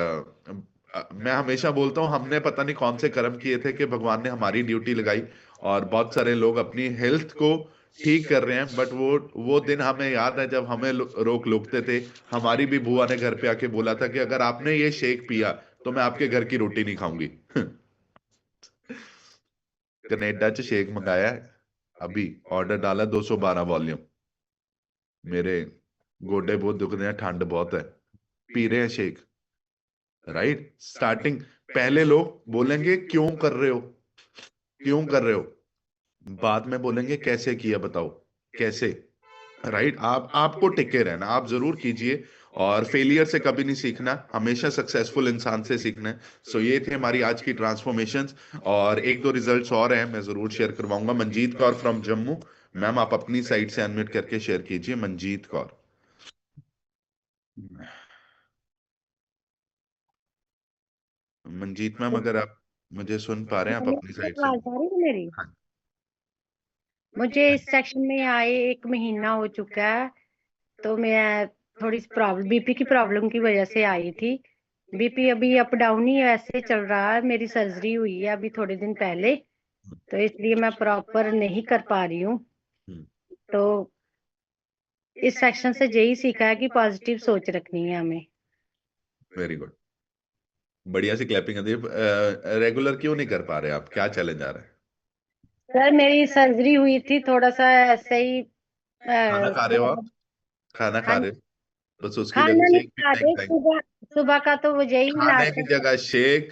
Speaker 2: मैं हमेशा बोलता हूँ, हमने पता नहीं कौन से कर्म किए थे कि भगवान ने हमारी ड्यूटी लगाई, और बहुत सारे लोग अपनी हेल्थ को ठीक कर रहे हैं। बट वो दिन हमें याद है जब हमें रोक लोगते थे। हमारी भी बुआ ने घर पे आके बोला था कि अगर आपने ये शेक पिया तो मैं आपके घर की रोटी नहीं खाऊंगी। कनाडा च शेक मंगाया है, अभी ऑर्डर डाला 212 वॉल्यूम। मेरे गोडे बहुत दुख रहे हैं, ठंड बहुत है, पी रहे हैं शेक। राइट, स्टार्टिंग पहले लोग बोलेंगे क्यों कर रहे हो, क्यों कर रहे हो, बाद में बोलेंगे कैसे किया बताओ कैसे। राइट, आपको टिके रहना, आप जरूर कीजिए, और फेलियर से कभी नहीं सीखना, हमेशा सक्सेसफुल इंसान से सीखना है। सो ये थे हमारी आज की ट्रांसफॉर्मेशंस, और 1-2 रिजल्ट्स और हैं मैं जरूर शेयर करवाऊंगा। मंजीत कौर फ्रॉम जम्मू, मैम आप अपनी साइड से अनम्यूट करके शेयर कीजिए। मंजीत कौर, मंजीत मैम अगर आप मुझे सुन पा रहे हैं, आप अपनी साइड से।
Speaker 11: आवाज आ रही है मेरी? मुझे इस सेक्शन में आए 1 महीना हो चुका है, तो मैं थोड़ी सी प्रॉब्लम, बीपी की प्रॉब्लम की वजह से आई थी। बीपी अभी अप डाउन ही ऐसे चल रहा है। मेरी सर्जरी हुई है अभी थोड़े दिन पहले, तो इसलिए मैं प्रॉपर नहीं कर पा रही हूँ। तो इस सेक्शन से यही सीखा है कि पॉजिटिव सोच रखनी है हमें।
Speaker 2: वेरी गुड, बढ़िया सी क्लैपिंग है। रेगुलर क्यों नहीं कर पा रहे आप, क्या चैलेंज आ रहा है?
Speaker 11: सर मेरी सर्जरी हुई थी, थोड़ा सा ऐसे ही
Speaker 2: खाना खा रहे हो आप? खाना खा रहे हो? बस उसकी
Speaker 11: खाना
Speaker 2: जगह
Speaker 11: नहीं
Speaker 2: शेक
Speaker 11: खा रहे, सुबह का तो वो यही
Speaker 2: खाने की
Speaker 11: नाश्ता।
Speaker 2: जगह शेक,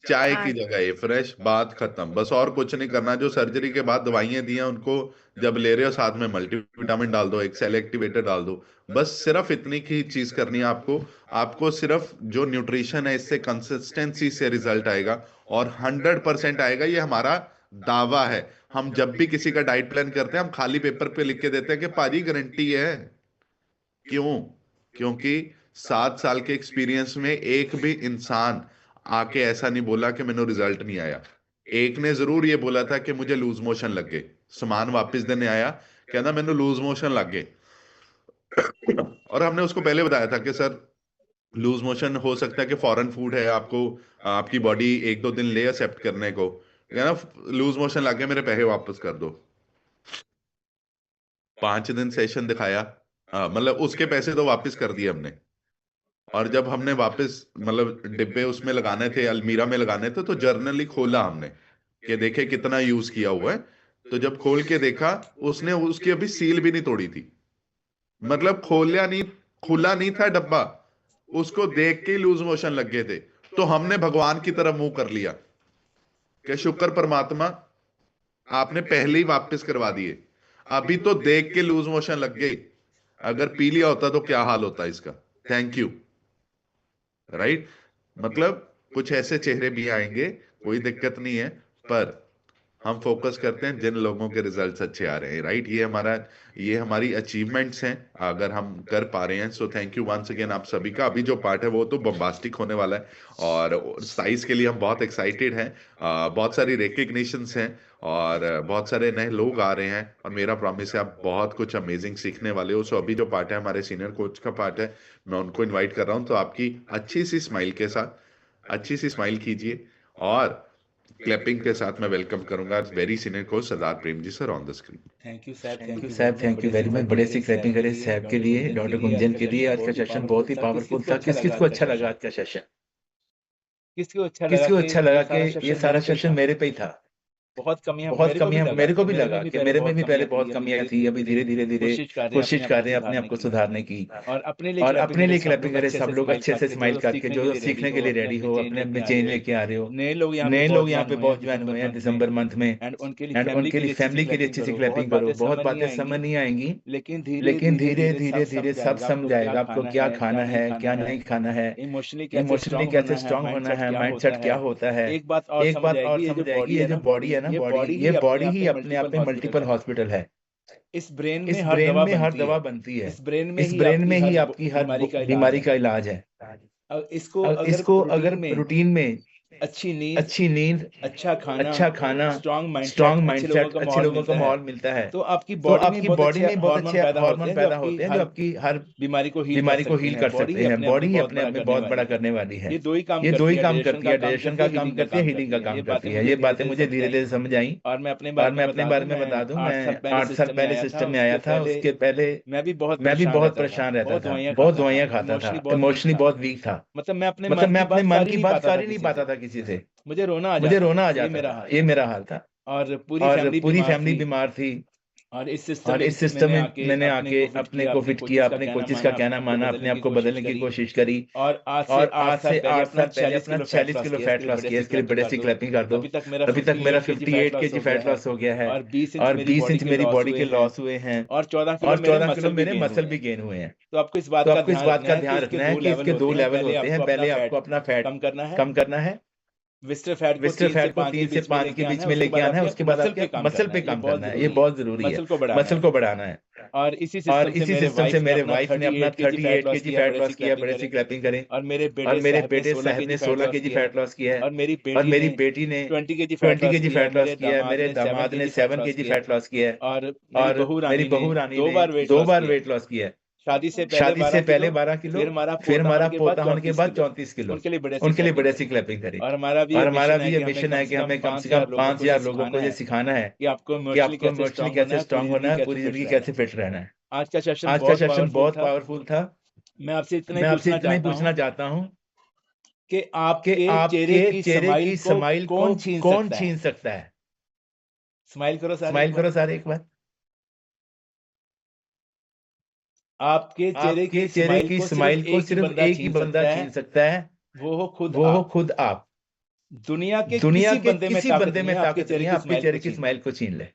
Speaker 2: चाय की जगह ये फ्रेश, बात खत्म, बस और कुछ नहीं करना। जो सर्जरी के बाद दवाइयां दी हैं उनको जब ले रहे हो साथ में मल्टीविटामिन डाल दो, एक सेल एक्टिवेटर डाल दो, बस सिर्फ इतनी की चीज करनी है आपको। आपको सिर्फ जो न्यूट्रिशन है इससे कंसिस्टेंसी से रिजल्ट आएगा और 100% आएगा, ये हमारा दावा है। हम जब भी किसी का डाइट प्लान करते हैं हम खाली पेपर पे लिख के देते हैं कि पाजी गारंटी है। क्यों? क्योंकि 7 साल के एक्सपीरियंस में एक भी इंसान आके ऐसा नहीं बोला कि मैंने रिजल्ट नहीं आया। एक ने जरूर ये बोला था कि मुझे लूज मोशन लग गए, सामान वापस देने आया, कहना मैंने लूज मोशन लग गए। और हमने उसको पहले बताया था कि सर लूज मोशन हो सकता है कि फॉरेन फूड है, आपको आपकी बॉडी 1-2 दिन ले एक्सेप्ट करने को, कहना लूज मोशन लग गया, मेरे पैसे वापस कर दो। 5 दिन सेशन दिखाया, मतलब उसके पैसे तो वापस कर दिए हमने। और जब हमने वापस मतलब डिब्बे उसमें लगाने थे, अलमीरा में लगाने थे, तो जर्नली खोला हमने कि देखे कितना यूज किया हुआ है। तो जब खोल के देखा उसने उसकी अभी सील भी नहीं तोड़ी थी, मतलब खोलिया नहीं, खुला नहीं था डब्बा, उसको देख के लूज मोशन लग गए थे। तो हमने भगवान की तरफ मुंह कर लिया कि शुक्र परमात्मा आपने पहले ही वापस करवा दिए, अभी तो देख के लूज मोशन लग गई, अगर पी लिया होता तो क्या हाल होता इसका। Thank you. राइट, मतलब कुछ ऐसे चेहरे भी आएंगे, कोई दिक्कत नहीं है, पर हम फोकस करते हैं जिन लोगों के रिजल्ट्स अच्छे आ रहे हैं। राइट, ये हमारी अचीवमेंट्स हैं अगर हम कर पा रहे हैं। So thank you once again आप सभी का। अभी जो पार्ट है वो तो बम्बास्टिक होने वाला है और साइज के लिए हम बहुत एक्साइटेड हैं। बहुत सारी रिकग्निशंस हैं और बहुत सारे नए लोग आ रहे हैं और मेरा प्रॉमिस है आप बहुत कुछ अमेजिंग सीखने वाले हो। सो अभी जो पार्ट है हमारे सीनियर कोच का पार्ट है, मैं उनको इन्वाइट कर रहा हूँ। तो आपकी अच्छी सी स्माइल के साथ अच्छी सी स्माइल कीजिए और क्लैपिंग के साथ मैं वेलकम करूंगा very senior coach Sardar Prem ji sir on the screen.
Speaker 17: Thank you साहब, थैंक यू वेरी मच। बड़े सी क्लैपिंग करें साहब के लिए, डॉक्टर गुंजन के लिए। आज का सेशन बहुत ही पावरफुल था। किसको अच्छा लगा आज का सेशन? किसको अच्छा लगा कि ये सारा सेशन मेरे पे ही था? बहुत कमियां मेरे को भी लगा कि मेरे में भी पहले बहुत कमियां थी। अभी धीरे धीरे कोशिश कर रहे हैं अपने आप को सुधारने की। और अपने लिए क्लैपिंग करें सब लोग अच्छे से स्माइल करके, जो सीखने के लिए रेडी हो, अपने अपने चेंज लेके आ रहे हो। नए लोग यहाँ पे बहुत ज्वाइन हुए हैं दिसंबर मंथ में, एंड उनके लिए फैमिली के लिए अच्छी सी क्लैपिंग करो। बहुत बातें समझ नहीं आएंगी, लेकिन धीरे धीरे सब समझ आएगा आपको क्या खाना है क्या नहीं खाना है, इमोशनली कैसे स्ट्रांग होना है, माइंडसेट क्या होता है। एक बात और समझ आएगी, ये जो बॉडी है ना, ये बॉडी ही अपने आप में मल्टीपल हॉस्पिटल है। इस ब्रेन में हर दवा बनती है, इस ब्रेन में ही आपकी हर बीमारी का इलाज है। इसको अगर रूटीन में अच्छी नींद, अच्छा खाना, स्ट्रॉन्ग माइंडसेट, अच्छे लोगों का माहौल मिलता है, तो आपकी बॉडी में बहुत अच्छे हार्मोन पैदा होते हैं जो आपकी हर बीमारी को हील कर सकते हैं। बॉडी ही अपने आप में बहुत बड़ा करने वाली है। ये दो ही काम करती है, डाइजेशन का काम करती है, हीलिंग का काम करती है। ये बातें मुझे धीरे धीरे समझ आई। और मैं अपने बारे में बता दूं, मैं 8 साल पहले सिस्टम में आया था। उसके पहले मैं भी बहुत परेशान रहता था, बहुत दवाइयां खाता था, इमोशनली बहुत वीक था। मतलब मैं अपने मन की बात कर ही नहीं पाता था किसी से। मुझे रोना आ जाता, ये मेरा हाल था। और पूरी फैमिली बीमार थी। और इस सिस्टम में मैंने आके अपने को फिट किया, अपने कोचेस का कहना माना, अपने आप को बदलने की कोशिश करी। और आज से 8 साल पहले अपना 46 किलो फैट लॉस किया। इसके लिए बड़े सी क्लैपिंग कर दो। अभी तक मेरा 58 केजी फैट लॉस हो गया है और 20 इंच मेरी बॉडी के लॉस हुए हैं और 14 किलो मेरे मसल भी गेन हुए हैं। तो आपको इस बात का ध्यान रखना है कि इसके 2 लेवल होते हैं। पहले आपको अपना फैट कम करना है, विस्टर फैट को 3 से 5 के बीच में लेके आना है। उसके बाद आपके मसल पे काम करना है, ये बहुत जरूरी है, मसल को बढ़ाना है। और इसी सिस्टम से मेरे वाइफ ने अपना 38 केजी फैट लॉस किया। बड़े सी क्लैपिंग करें। और मेरे बेटे साहब ने 16 केजी फैट लॉस किया है। और मेरी बेटी ने 20 केजी फैट लॉस किया है। मेरे दामाद ने 7 केजी फैट लॉस किया है। और मेरी बहू रानी ने 2 बार वेट लॉस किया है। शादी से पहले 12 किलो, फिर हमारा पोता होने के बाद 34 किलो। उनके लिए बड़े सी क्लैपिंग करें। और हमारा भी ये मिशन है कि हमें कम से कम 5000 लोगों को ये सिखाना है कि आपको इमोशनली कैसे स्ट्रांग होना है, पूरी जिंदगी कैसे फिट रहना है। आज का सेशन बहुत पावरफुल था। मैं आपसे इतना ही पूछना चाहता हूँ कि आपके चेहरे की स्माइल कौन छीन सकता है? स्माइल करो सारे एक बार। आपके चेहरे की स्माइल को सिर्फ एक ही बंदा छीन सकता है, वो हो खुद आप। दुनिया के
Speaker 18: दुनिया
Speaker 17: किसी
Speaker 18: के
Speaker 17: बंदे में
Speaker 18: किसी
Speaker 17: ताकत
Speaker 18: बंदे
Speaker 17: नहीं
Speaker 18: में
Speaker 17: है आपके
Speaker 18: ताकत
Speaker 17: चेहरे
Speaker 18: नहीं है
Speaker 17: की
Speaker 18: आपके
Speaker 17: स्माइल
Speaker 18: चेहरे
Speaker 17: को
Speaker 18: की
Speaker 17: छीन
Speaker 18: स्माइल को छीन ले।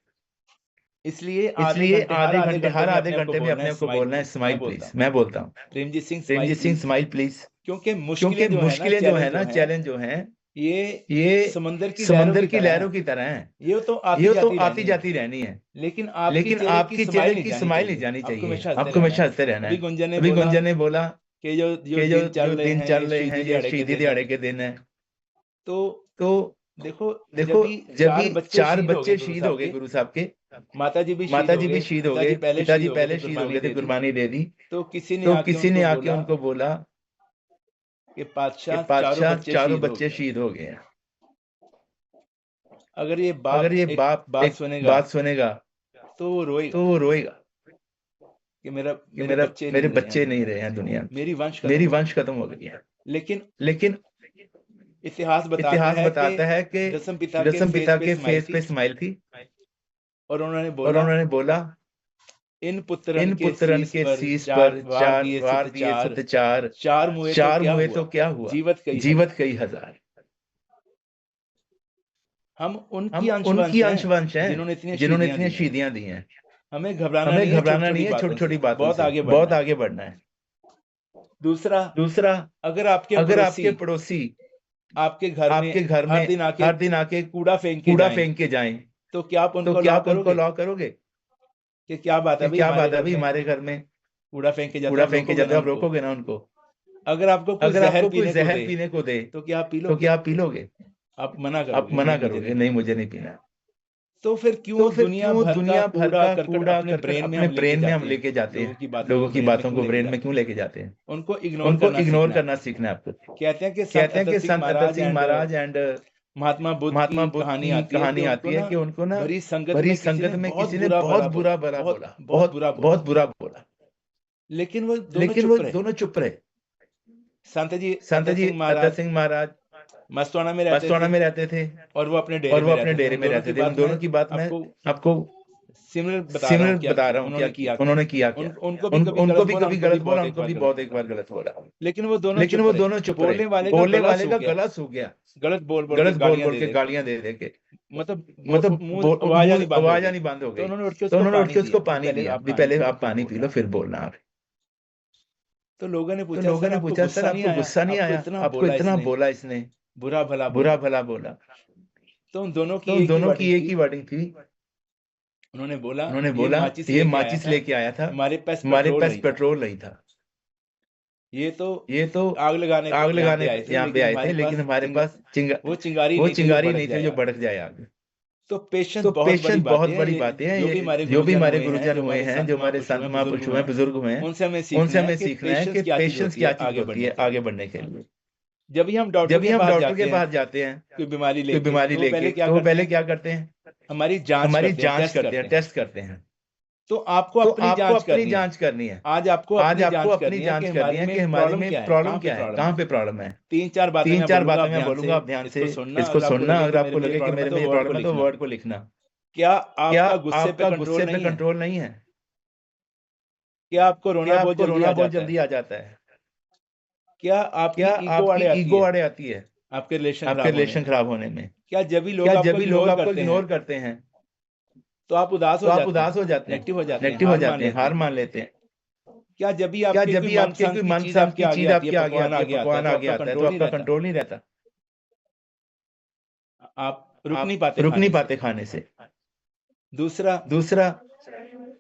Speaker 17: इसलिए
Speaker 18: इसलिए
Speaker 17: आधे
Speaker 18: आधे
Speaker 17: घंटे
Speaker 18: आधे घंटे में अपने आप को बोलना है स्माइल
Speaker 17: मैं
Speaker 18: प्लीज।
Speaker 17: बोलता हूँ
Speaker 18: मैं बोलता हूँ
Speaker 17: प्रेमजीत सिंह
Speaker 18: प्रेमजीत सिंह स्माइल प्लीज।
Speaker 17: क्योंकि
Speaker 18: क्योंकि मुश्किलें जो है ना
Speaker 17: चैलेंज
Speaker 18: चैलेंज जो है
Speaker 17: ये समंदर की
Speaker 18: समंदर की
Speaker 17: लहरों
Speaker 18: लहरों की तरह है।
Speaker 17: ये तो
Speaker 18: ये तो
Speaker 17: आती
Speaker 18: आती जाती रहनी है,
Speaker 17: लेकिन
Speaker 18: लेकिन आपकी चेहरे की स्माइल नहीं जानी चाहिए। आपको हमेशा हंसते रहना है। अभी गुंजन ने बोला
Speaker 17: कि जो
Speaker 18: कि जो दिन चल रहे हैं ये शहीदी दिहाड़े के दिन है। तो
Speaker 17: देखो
Speaker 18: देखो जब भी 4 बच्चे
Speaker 17: शहीद
Speaker 18: शहीद हो गए गुरु साहब के,
Speaker 17: माता जी भी
Speaker 18: शहीद हो गए, पिताजी पहले शहीद हो गए थे, कुर्बानी दे दी।
Speaker 17: तो किसी
Speaker 18: ने आके उनको बोला
Speaker 17: कि
Speaker 18: कि
Speaker 17: पातशाह
Speaker 18: चारों बच्चे शहीद हो गए हैं।
Speaker 17: अगर ये
Speaker 18: एक
Speaker 17: बात
Speaker 18: बात सुनेगा
Speaker 17: तो वो रोएगा कि
Speaker 18: मेरे बच्चे नहीं रहे हैं दुनिया में, मेरी वंश खत्म हो गई है। लेकिन
Speaker 17: इतिहास
Speaker 18: बताता है कि
Speaker 17: दसम पिता
Speaker 18: के फेस पे स्माइल थी
Speaker 17: और उन्होंने
Speaker 18: बोला इन पुत्रन के शीश पर 4 वार दिए सत्य 4 मुए तो क्या हुआ, जीवत कई हजार।
Speaker 17: हम
Speaker 18: उनकी अंशवंश हैं जिन्होंने इतनी शहीदियां दी हैं।
Speaker 17: हमें घबराना नहीं है,
Speaker 18: छोटी छोटी बातों
Speaker 17: बहुत
Speaker 18: से बहुत आगे बढ़ना है। दूसरा
Speaker 17: अगर
Speaker 18: आपके पड़ोसी
Speaker 17: आपके घर में
Speaker 18: हर दिन आके
Speaker 17: कूड़ा
Speaker 18: फेंक के जाएं
Speaker 17: तो क्या आप
Speaker 18: उनको लॉ करोगे
Speaker 17: कि क्या बात है
Speaker 18: भाई हमारे घर में
Speaker 17: कूड़ा फेंक के
Speaker 18: जाते आप रोकोगे ना उनको।
Speaker 17: अगर आपको कोई
Speaker 18: जहर पीने को दे
Speaker 17: तो क्या आप पी लोगे? आप
Speaker 18: मना करोगे नहीं मुझे नहीं पीना।
Speaker 17: तो फिर क्यों दुनिया भर का कूड़ा
Speaker 18: अपने ब्रेन में हम लेके जाते हैं, लोगों की बातों को ब्रेन में क्यों लेके जाते हैं?
Speaker 17: उनको
Speaker 18: इग्नोर करना सीखना है आपको।
Speaker 17: कहते हैं कि
Speaker 18: संत अत्तर सिंह महाराज एंड
Speaker 17: महात्मा बुद्ध की
Speaker 18: कहानी आती है कि उनको ना
Speaker 17: भरी
Speaker 18: संगत में किसी ने बहुत बुरा बोला, लेकिन वो दोनों चुप रहे।
Speaker 17: संत जी
Speaker 18: अत्तर सिंह महाराज
Speaker 17: मस्तवाना में रहते
Speaker 18: थे
Speaker 17: और वो अपने
Speaker 18: डेरे में रहते थे। उन दोनों की बात मैं आपको सिमिलर बता रहा हूँ क्या उन्होंने किया। उनको भी कभी गलत बोला, उनको भी बहुत एक बार गलत बोला,
Speaker 17: लेकिन वो दोनों
Speaker 18: चुप रहे। बोलने वाले का गला सूख गया,
Speaker 17: गलत बोल
Speaker 18: के गालियां दे के
Speaker 17: मतलब
Speaker 18: आवाज नहीं बंद हो गई। तो उन्होंने उठ के उसको पानी दिया। पहले आप पानी पी लो फिर बोलना आप।
Speaker 17: तो लोगों ने पूछा सर आपको गुस्सा नहीं आया?
Speaker 18: आपको इतना बोला इसने,
Speaker 17: बुरा भला बोला।
Speaker 18: तो उन दोनों की एक ही वर्डिंग थी।
Speaker 17: उन्होंने बोला
Speaker 18: ये माचिस लेके आया था, हमारे पास पेट्रोल नहीं था।
Speaker 17: ये तो आग लगाने
Speaker 18: यहाँ पे आए थे, लेकिन हमारे पास वो चिंगारी नहीं थी जो भड़क जाए आग।
Speaker 17: तो पेशेंस
Speaker 18: बहुत बड़ी बात है। जो भी हमारे गुरुजन हुए हैं, जो हमारे संत महापुरुष हुए हैं, बुजुर्ग हुए हैं, उनसे हमें सीखना है कि पेशेंस क्या चीज होती है आगे बढ़ने के लिए।
Speaker 17: जब भी हम डॉक्टर
Speaker 18: के पास जाते हैं
Speaker 17: कोई बीमारी
Speaker 18: लेके तो पहले क्या करते हैं?
Speaker 17: हमारी जांच करते हैं,
Speaker 18: टेस्ट करते हैं।
Speaker 17: तो आपको अपनी
Speaker 18: जांच करनी है।
Speaker 17: आज आपको
Speaker 18: अपनी जांच करनी है कि हमारे में प्रॉब्लम क्या है, कहाँ पे प्रॉब्लम है।
Speaker 17: 3-4 बातें
Speaker 18: मैं बोलूंगा, आप ध्यान से इसको सुनना। अगर आपको लगे कि मेरे में ये प्रॉब्लम है तो वर्ड को लिखना।
Speaker 17: क्या आपका गुस्से पे
Speaker 18: कंट्रोल नहीं है?
Speaker 17: क्या आपको रोना
Speaker 18: बहुत जल्दी आ जाता है?
Speaker 17: क्या आपकी
Speaker 18: ईगो आड़े आती है
Speaker 17: आपके
Speaker 18: रिलेशन खराब होने में?
Speaker 17: क्या जब भी लोग आपको
Speaker 18: इग्नोर करते हैं
Speaker 17: तो आप उदास
Speaker 18: हो जाते हैं, नेगेटिव हो जाते हैं, हार मान लेते हैं?
Speaker 17: क्या जब भी
Speaker 18: आपके कोई मनपसंद की चीज आपके आगे पकवान आगे आता है तो आपका कंट्रोल नहीं रहता,
Speaker 17: आप रुक नहीं पाते खाने से।
Speaker 18: दूसरा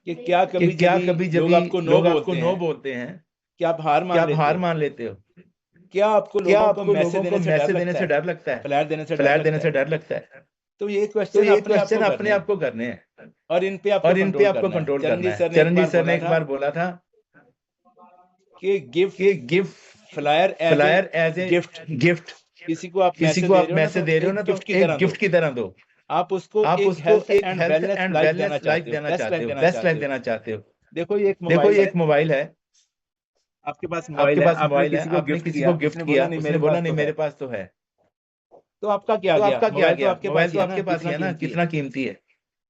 Speaker 17: कि क्या कभी
Speaker 18: जब लोग आपको नो बोलते हैं
Speaker 17: क्या आप हार मान लेते हो? क्या आपको लोगों को
Speaker 18: मैसेज देने से डर लगता है?
Speaker 17: फ्लैट देने से
Speaker 18: डर लगता है?
Speaker 17: तो ये क्वेश्चन
Speaker 18: अपने आप को करने हैं
Speaker 17: और इन पे
Speaker 18: आपको कंट्रोल करना है। चरण जी सर ने एक बार बोला था
Speaker 17: कि gift flyer
Speaker 18: as a gift किसी को आप मैसेज दे रहे हो ना तो एक गिफ्ट की तरह दो।
Speaker 17: आप उसको एक हेल्थ एंड वेलनेस लाइफ देना चाहते हो,
Speaker 18: बेस्ट लाइफ देना चाहते हो।
Speaker 17: देखो ये एक
Speaker 18: मोबाइल है,
Speaker 17: आपके पास
Speaker 18: मोबाइल है, आपने किसी को गिफ्ट किया, उसने बोला नहीं मेरे पास तो है।
Speaker 17: तो आपका क्या गया?
Speaker 18: मोबाइल तो आपके पास है ना, कितना कीमती है।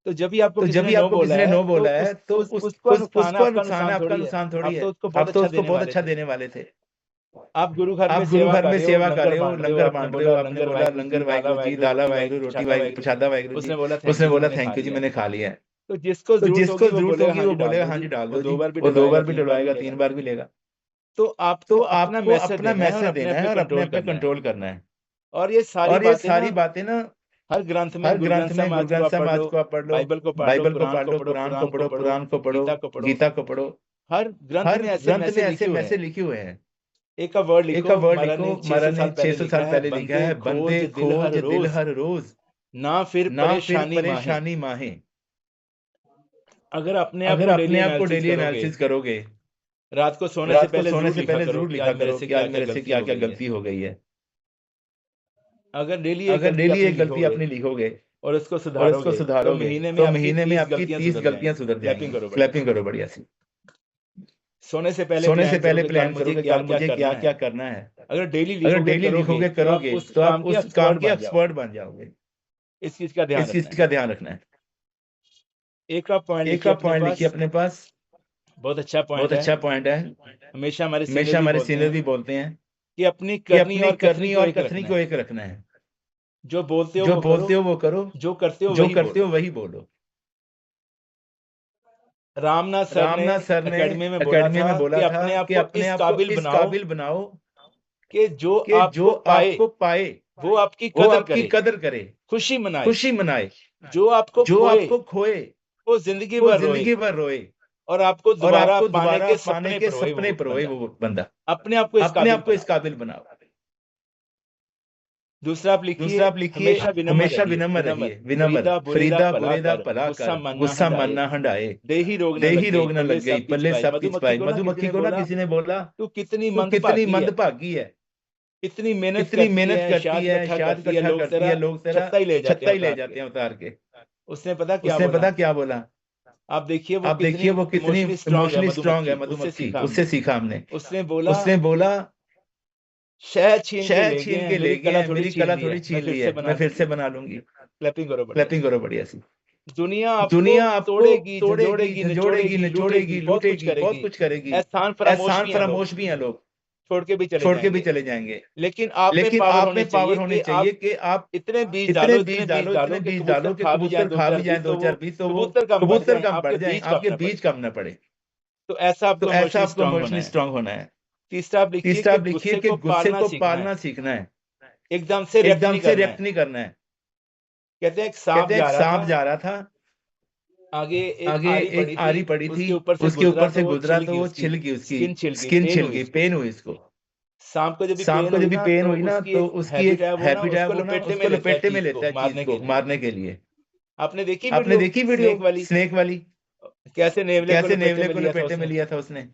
Speaker 17: तो जब भी आपको
Speaker 18: किसी ने नो बोला है तो उसको नुकसान है, आपका नुकसान थोड़ी है। आप तो उसको बहुत अच्छा देने वाले थे। आप गुरु घर में सेवा कर रहे हो, लंगर बांट रहे हो, आपने बोला लंगर वाहिगुरु जी, दाला वाहिगुरु, रोटी वाहिगुरु, प्रसादा वाहिगुरु जी, उसने बोला थैंक यू जी मैंने खा लिया है।
Speaker 3: तो जिसको
Speaker 18: तो जिसको
Speaker 3: जरूरत
Speaker 18: जरूरत होगी वो बोलेगा हाँ जी डाल दो जी, वो 2 बार भी डलवाएगा, 3 बार भी लेगा।
Speaker 3: तो
Speaker 18: तो
Speaker 3: आपको अपना
Speaker 18: आपको
Speaker 3: मैसेज
Speaker 18: अपना
Speaker 3: देना है
Speaker 18: मैसेज देना है और अपने आप पे कंट्रोल करना है।
Speaker 3: और ये
Speaker 18: और ये सारी
Speaker 3: सारी
Speaker 18: बातें ना
Speaker 3: हर ग्रंथ में
Speaker 18: हर
Speaker 3: गुरु
Speaker 18: ग्रंथ में गुरु ग्रंथ साहब आज को आप पढ़ लो,
Speaker 3: बाइबल को पढ़
Speaker 18: बाइबल
Speaker 3: लो,
Speaker 18: को पढ़ लो, कुरान को पढ़ो, पुराण को पढ़ो, गीता को पढ़ो।
Speaker 3: हर ग्रंथ
Speaker 18: हर
Speaker 3: में ऐसे
Speaker 18: ग्रंथ में
Speaker 3: मैसेज
Speaker 18: ऐसे
Speaker 3: लिखे हुए
Speaker 18: मैसेज
Speaker 3: हैं।
Speaker 18: लिखे हुए हैं।
Speaker 3: एक का वर्ड
Speaker 18: एक
Speaker 3: लिखो,
Speaker 18: का वर्ड
Speaker 3: महाराज
Speaker 18: लिखो,
Speaker 3: ने
Speaker 18: महाराज
Speaker 3: 600
Speaker 18: ने 600 साल पहले लिखा है, बंदे खोज दिल हर रोज,
Speaker 3: ना फिर
Speaker 18: ना फिर
Speaker 3: परेशानी माहे।
Speaker 18: परेशानी माहे।
Speaker 3: अगर अपने आप
Speaker 18: अगर
Speaker 3: को
Speaker 18: अपने आप को
Speaker 3: डेली
Speaker 18: डेली
Speaker 3: एनालिसिस
Speaker 18: एनालिसिस करोगे,
Speaker 3: रात को सोने से पहले जरूर लिखा करो कि आज मेरे से क्या क्या
Speaker 18: गलती हो गई है।
Speaker 3: अगर डेली
Speaker 18: अगर डेली एक गलती अपनी लिखोगे
Speaker 3: और उसको
Speaker 18: और उसको
Speaker 3: सुधारोगे
Speaker 18: सुधारोगे
Speaker 3: तो
Speaker 18: महीने में आपकी 30 गलतियां सुधर जाएंगी। क्लैपिंग करो बढ़िया सी।
Speaker 3: सोने से पहले
Speaker 18: प्लान करोगे कल मुझे क्या क्या करना है।
Speaker 3: अगर डेली
Speaker 18: लिखोगे करोगे तो आप उस काम के एक्सपर्ट बन जाओगे।
Speaker 3: इस चीज का
Speaker 18: ध्यान रखना है।
Speaker 3: एक का पॉइंट
Speaker 18: लिखिए अपने पास।
Speaker 3: बहुत अच्छा पॉइंट है। हमेशा हमारे सीनियर भी
Speaker 18: बोलते हैं
Speaker 3: कि अपनी
Speaker 18: करनी और कथनी को एक रखना है।
Speaker 3: जो बोलते हो
Speaker 18: वो करो,
Speaker 3: जो करते हो वही बोलो। रामनाथ सर ने एकेडमी में बोला था कि अपने आप को इस काबिल बनाओ कि जो आपको पाए वो आपकी कदर करे, खुशी मनाए। जो आपको
Speaker 18: खोए
Speaker 3: वो जिंदगी
Speaker 18: भर रोए
Speaker 3: और आपको दोबारा
Speaker 18: पाने के
Speaker 3: सपने
Speaker 18: सपने पर रोए वो बंदा।
Speaker 3: अपने आप को
Speaker 18: इस काबिल बनाओ।
Speaker 3: दूसरा आप लिखिए
Speaker 18: हमेशा विनम्र रहिए। विनम्र, फरीदा बुरेदा भला कर, गुस्सा मानना हंडाए, देही रोग न लग गई, पल्ले सब कुछ पाए। मधुमक्खी को ना किसी ने बोला
Speaker 3: तू कितनी
Speaker 18: मंदभागी है,
Speaker 3: इतनी मेहनत
Speaker 18: करती है, शायद इकट्ठा करती है, लोग तेरा छत्ता ही ले जाते हैं उतार के।
Speaker 3: उसने पता
Speaker 18: क्या बोला?
Speaker 3: आप देखिए वो कितनी
Speaker 18: इमोशनली स्ट्रांग है मधुमक्खी। उससे सीखा हमने।
Speaker 3: उसने बोला
Speaker 18: शहद छीन के ले गए, मेरी कला थोड़ी छीन ली है, मैं फिर से बना लूंगी। क्लैपिंग करो बढ़िया सी।
Speaker 3: दुनिया आपको तोड़ेगी, निचोड़ेगी, लूटेगी, बहुत कुछ करेगी।
Speaker 18: एहसान फरामोश भी हैं लोग,
Speaker 3: छोड़ के भी
Speaker 18: चले जाएंगे।
Speaker 3: लेकिन आप में पावर होनी चाहिए कि आप इतने बीज डालो कि कबूतर खा भी जाए 2-4 बीज, तो वो कबूतर कम पड़ जाए, आपके बीज कम न पड़े। तो ऐसा आपको
Speaker 18: इमोशनली स्ट्रांग होना है।
Speaker 3: तीसरा आप लिखिए कि गुस्से को पालना
Speaker 18: सीखना है।
Speaker 3: एकदम से
Speaker 18: रिएक्ट नहीं करना है।
Speaker 3: कहते हैं एक
Speaker 18: सांप जा रहा था,
Speaker 3: आगे
Speaker 18: एक आरी पड़ी थी, उसके ऊपर से गुजरा तो वो छिल गई, उसकी स्किन छिल गई, पेन हुई इसको।
Speaker 3: सांप को जब
Speaker 18: भी पेन हुई ना तो उसकी एक हैबिट है, वो उसको लपेटे में लेता है चीज को मारने के लिए।
Speaker 3: आपने देखी वीडियो
Speaker 18: स्नेक वाली कैसे नेवले को लपेटे में लिया था उसने।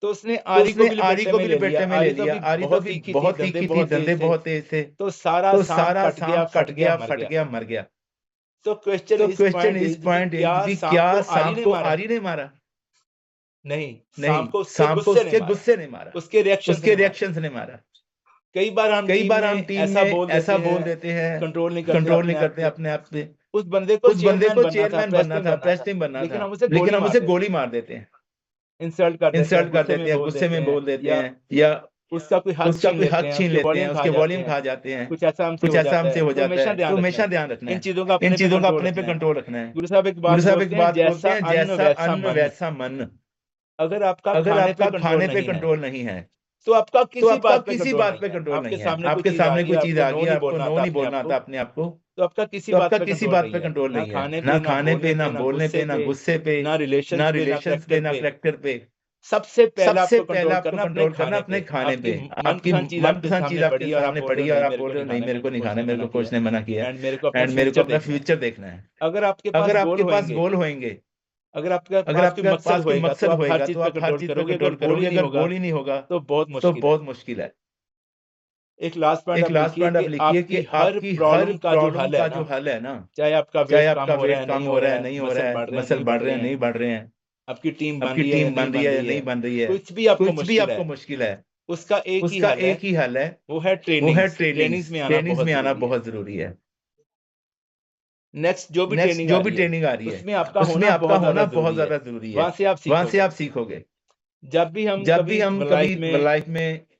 Speaker 3: तो उसने आरी को भी लपेटे में ले लिया।
Speaker 18: आरी तो बहुत तीखी थी, डंडे बहुत तेज थे,
Speaker 3: तो सारा सांप
Speaker 18: कट गया, फट गया, मर गया।
Speaker 3: तो क्वेश्चन इस पॉइंट
Speaker 18: क्या सांप को आरी ने मारा?
Speaker 3: नहीं,
Speaker 18: सांप को उसके गुस्से ने मारा,
Speaker 3: उसके
Speaker 18: रिएक्शन ने मारा। कई बार हम टीम में ऐसा बोल देते हैं, कंट्रोल नहीं करते अपने आप पे।
Speaker 3: उस बंदे को
Speaker 18: चेयरमैन बनना था, प्रेस टीम बनना था, लेकिन हम उसे गोली मार देते हैं,
Speaker 3: इंसल्ट कर देते हैं,
Speaker 18: गुस्से में बोल देते हैं, या
Speaker 3: उसका कोई हक
Speaker 18: छीन लेते हैं, उसके वॉल्यूम खा जाते हैं,
Speaker 3: कुछ ऐसा हमसे हो जाता है।
Speaker 18: तो हमेशा ध्यान रखना है,
Speaker 3: इन चीजों का
Speaker 18: अपने पे कंट्रोल रखना है।
Speaker 3: गुरु साहब एक बात बोलते हैं,
Speaker 18: जैसा अन्न वैसा मन।
Speaker 3: अगर आपका
Speaker 18: खाने पे कंट्रोल नहीं है
Speaker 3: तो आपका
Speaker 18: किसी बात पे कंट्रोल नहीं है। आपके सामने कोई चीज आ गई, आपको नो नहीं बोलना था अपने आप को,
Speaker 3: तो आपका किसी बात पे
Speaker 18: कंट्रोल नहीं है। ना खाने पे, ना बोलने पे, ना गुस्से पे, ना रिलेशन पे, ना कैरेक्टर पे।
Speaker 3: सबसे पहला
Speaker 18: कंट्रोल करना अपने खाने पे। आपकी मनपसंद चीज आपके सामने पड़ी है और आप बोल रहे हो नहीं मेरे को नहीं खाना, मेरे को कोच ने मना किया,
Speaker 3: एंड मेरे को
Speaker 18: अपना फ्यूचर देखना है।
Speaker 3: अगर आपके
Speaker 18: पास गोल होंगे, अगर आपके पास कोई मकसद होगा तो आप हर चीज पे कंट्रोल करोगे। अगर गोल ही नहीं होगा
Speaker 3: तो
Speaker 18: बहुत मुश्किल है।
Speaker 3: एक लास्ट पॉइंट
Speaker 18: आप लिखिए कि आपकी हर प्रॉब्लम का जो हल है ना,
Speaker 3: चाहे आपका
Speaker 18: वेट कम हो रहा है, नहीं हो रहा है, मसल बढ़ रहे हैं, नहीं बढ़ रहे हैं,
Speaker 3: आपकी टीम बन रही है या नहीं
Speaker 18: बन रही है,
Speaker 3: कुछ भी आपको मुश्किल है, उसका एक ही हल है, वो है ट्रेनिंग
Speaker 18: में आना बहुत जरूरी है।
Speaker 3: नेक्स्ट जो भी
Speaker 18: ट्रेनिंग आ रही है
Speaker 3: उसमें आपका होना
Speaker 18: बहुत ज्यादा जरूरी है। वहां से आप सीखोगे।
Speaker 3: जब भी हम
Speaker 18: कभी लाइफ में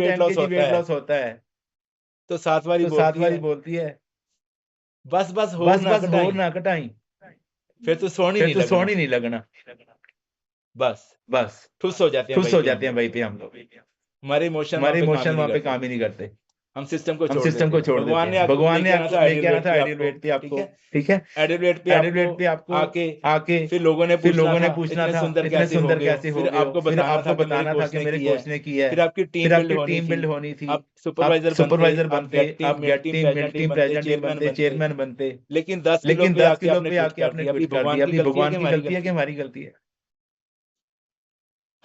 Speaker 18: 10 kg वेट लॉस होता है
Speaker 3: तो 7 बारी
Speaker 18: तो 7 बारी
Speaker 3: बोलती
Speaker 18: बोलती है
Speaker 3: है बस
Speaker 18: बस
Speaker 3: होर
Speaker 18: होर
Speaker 3: ना
Speaker 18: ना घटाई
Speaker 3: फिर तो सोनी
Speaker 18: फिर
Speaker 3: नहीं
Speaker 18: तो
Speaker 3: लगना
Speaker 18: सोनी नहीं लगना
Speaker 3: बस ठुस हो जाते हैं
Speaker 18: ठुस हो जाते हैं वहीं पे हम लोग
Speaker 3: हमारे इमोशन
Speaker 18: हमारे इमोशन वहाँ पे काम ही नहीं करते
Speaker 3: हम सिस्टम को
Speaker 18: हम
Speaker 3: छोड़
Speaker 18: सिस्टम को छोड़
Speaker 3: भगवान
Speaker 18: देते
Speaker 3: ने
Speaker 18: हैं
Speaker 3: आपको
Speaker 18: भगवान ने
Speaker 3: लेके आना
Speaker 18: आपको
Speaker 3: था
Speaker 18: लेके आना था आइडियल वेट पे आपको ठीक है
Speaker 3: आइडियल वेट
Speaker 18: पे आपको
Speaker 3: आके
Speaker 18: फिर
Speaker 3: लोगों ने
Speaker 18: पूछना था
Speaker 3: इतने सुंदर कैसे हो
Speaker 18: फिर
Speaker 3: गए
Speaker 18: आपको बताना था कि मेरे कोच ने की है
Speaker 3: फिर आपकी
Speaker 18: फिर आपकी
Speaker 3: टीम
Speaker 18: टीम बिल्ड होनी थी
Speaker 3: आप सुपरवाइजर
Speaker 18: सुपरवाइजर
Speaker 3: बनते
Speaker 18: आप गेट टीम मिल टीम प्रेजेंट टीम बनते चेयरमैन बनते
Speaker 3: लेकिन 10
Speaker 18: लेकिन
Speaker 3: किलो
Speaker 18: 10 किलो पे
Speaker 3: पे
Speaker 18: आके आपने क्विट कर दिया अभी भगवान की गलती है कि हमारी गलती है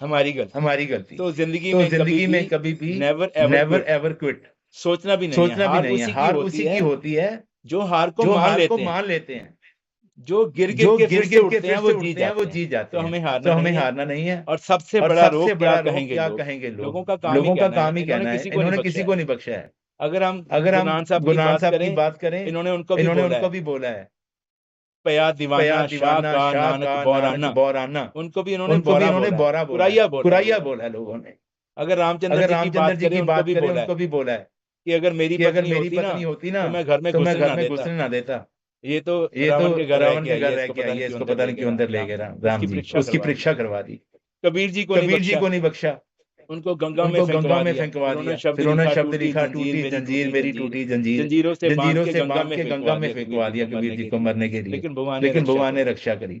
Speaker 3: हमारी गलती तो जिंदगी में कभी भी
Speaker 18: नेवर एवर क्विट
Speaker 3: सोचना भी नहीं है
Speaker 18: हार उसी की होती है
Speaker 3: जो हार को
Speaker 18: मान लेते हैं
Speaker 3: जो गिर
Speaker 18: जो
Speaker 3: के
Speaker 18: गिर
Speaker 3: फिर
Speaker 18: के
Speaker 3: से
Speaker 18: उठते हैं वो
Speaker 3: वो
Speaker 18: जीत जाते
Speaker 3: तो
Speaker 18: हैं
Speaker 3: हमें हारना
Speaker 18: नहीं है
Speaker 3: और सबसे
Speaker 18: और
Speaker 3: बड़ा
Speaker 18: सबसे
Speaker 3: रोग
Speaker 18: बड़ा
Speaker 3: क्या
Speaker 18: रोग
Speaker 3: कहेंगे
Speaker 18: क्या
Speaker 3: लोग
Speaker 18: कहेंगे
Speaker 3: लोगों
Speaker 18: लोग
Speaker 3: का
Speaker 18: लोगों का
Speaker 3: काम
Speaker 18: काम
Speaker 3: ही
Speaker 18: ही
Speaker 3: कहना
Speaker 18: कहना
Speaker 3: है
Speaker 18: है इन्होंने किसी को नहीं बख्शा है
Speaker 3: अगर हम
Speaker 18: अगर हम
Speaker 3: गुरनान साहब
Speaker 18: गुरनान साहब की
Speaker 3: करें
Speaker 18: बात करें
Speaker 3: इन्होंने उनको
Speaker 18: उनको भी बोला है
Speaker 3: पया
Speaker 18: पया
Speaker 3: दीवाना
Speaker 18: दीवाना
Speaker 3: शाह
Speaker 18: शाह
Speaker 3: नानक
Speaker 18: का
Speaker 3: बौराना
Speaker 18: नानक बौराना
Speaker 3: उनको भी
Speaker 18: उनको भी
Speaker 3: बोरा
Speaker 18: इन्होंने बोरा बोला
Speaker 3: कुराइया
Speaker 18: कुराइया बोला लोगों ने
Speaker 3: अगर
Speaker 18: अगर रामचंद्र जी की बात करें उनको भी बोला है
Speaker 3: कि अगर मेरी
Speaker 18: कि अगर मेरी
Speaker 3: पत्नी
Speaker 18: पत्नी होती ना
Speaker 3: तो मैं घर में
Speaker 18: तो मैं
Speaker 3: घुसने
Speaker 18: घर
Speaker 3: ना
Speaker 18: में
Speaker 3: देता
Speaker 18: घुसने ना देता
Speaker 3: ये तो
Speaker 18: ये तो रावण के घर रह
Speaker 3: इसको
Speaker 18: के
Speaker 3: पता
Speaker 18: आई
Speaker 3: नहीं
Speaker 18: है
Speaker 3: क्यों
Speaker 18: इसको
Speaker 3: अंदर
Speaker 18: पता नहीं क्यों अंदर ले गए राम जी उसकी परीक्षा करवा दी
Speaker 3: कबीर जी को
Speaker 18: नहीं बख्शा
Speaker 3: उनको गंगा
Speaker 18: उनको
Speaker 3: में
Speaker 18: गंगा में फेंकवा दिया फिर उन्होंने शब्द लिखा टूटी जंजीर मेरी टूटी जंजीर
Speaker 3: जंजीरों से
Speaker 18: से बांध के गंगा में फेंकवा दिया कबीर जी को मरने के लिए
Speaker 3: लेकिन भगवान
Speaker 18: लेकिन भगवान ने रक्षा करी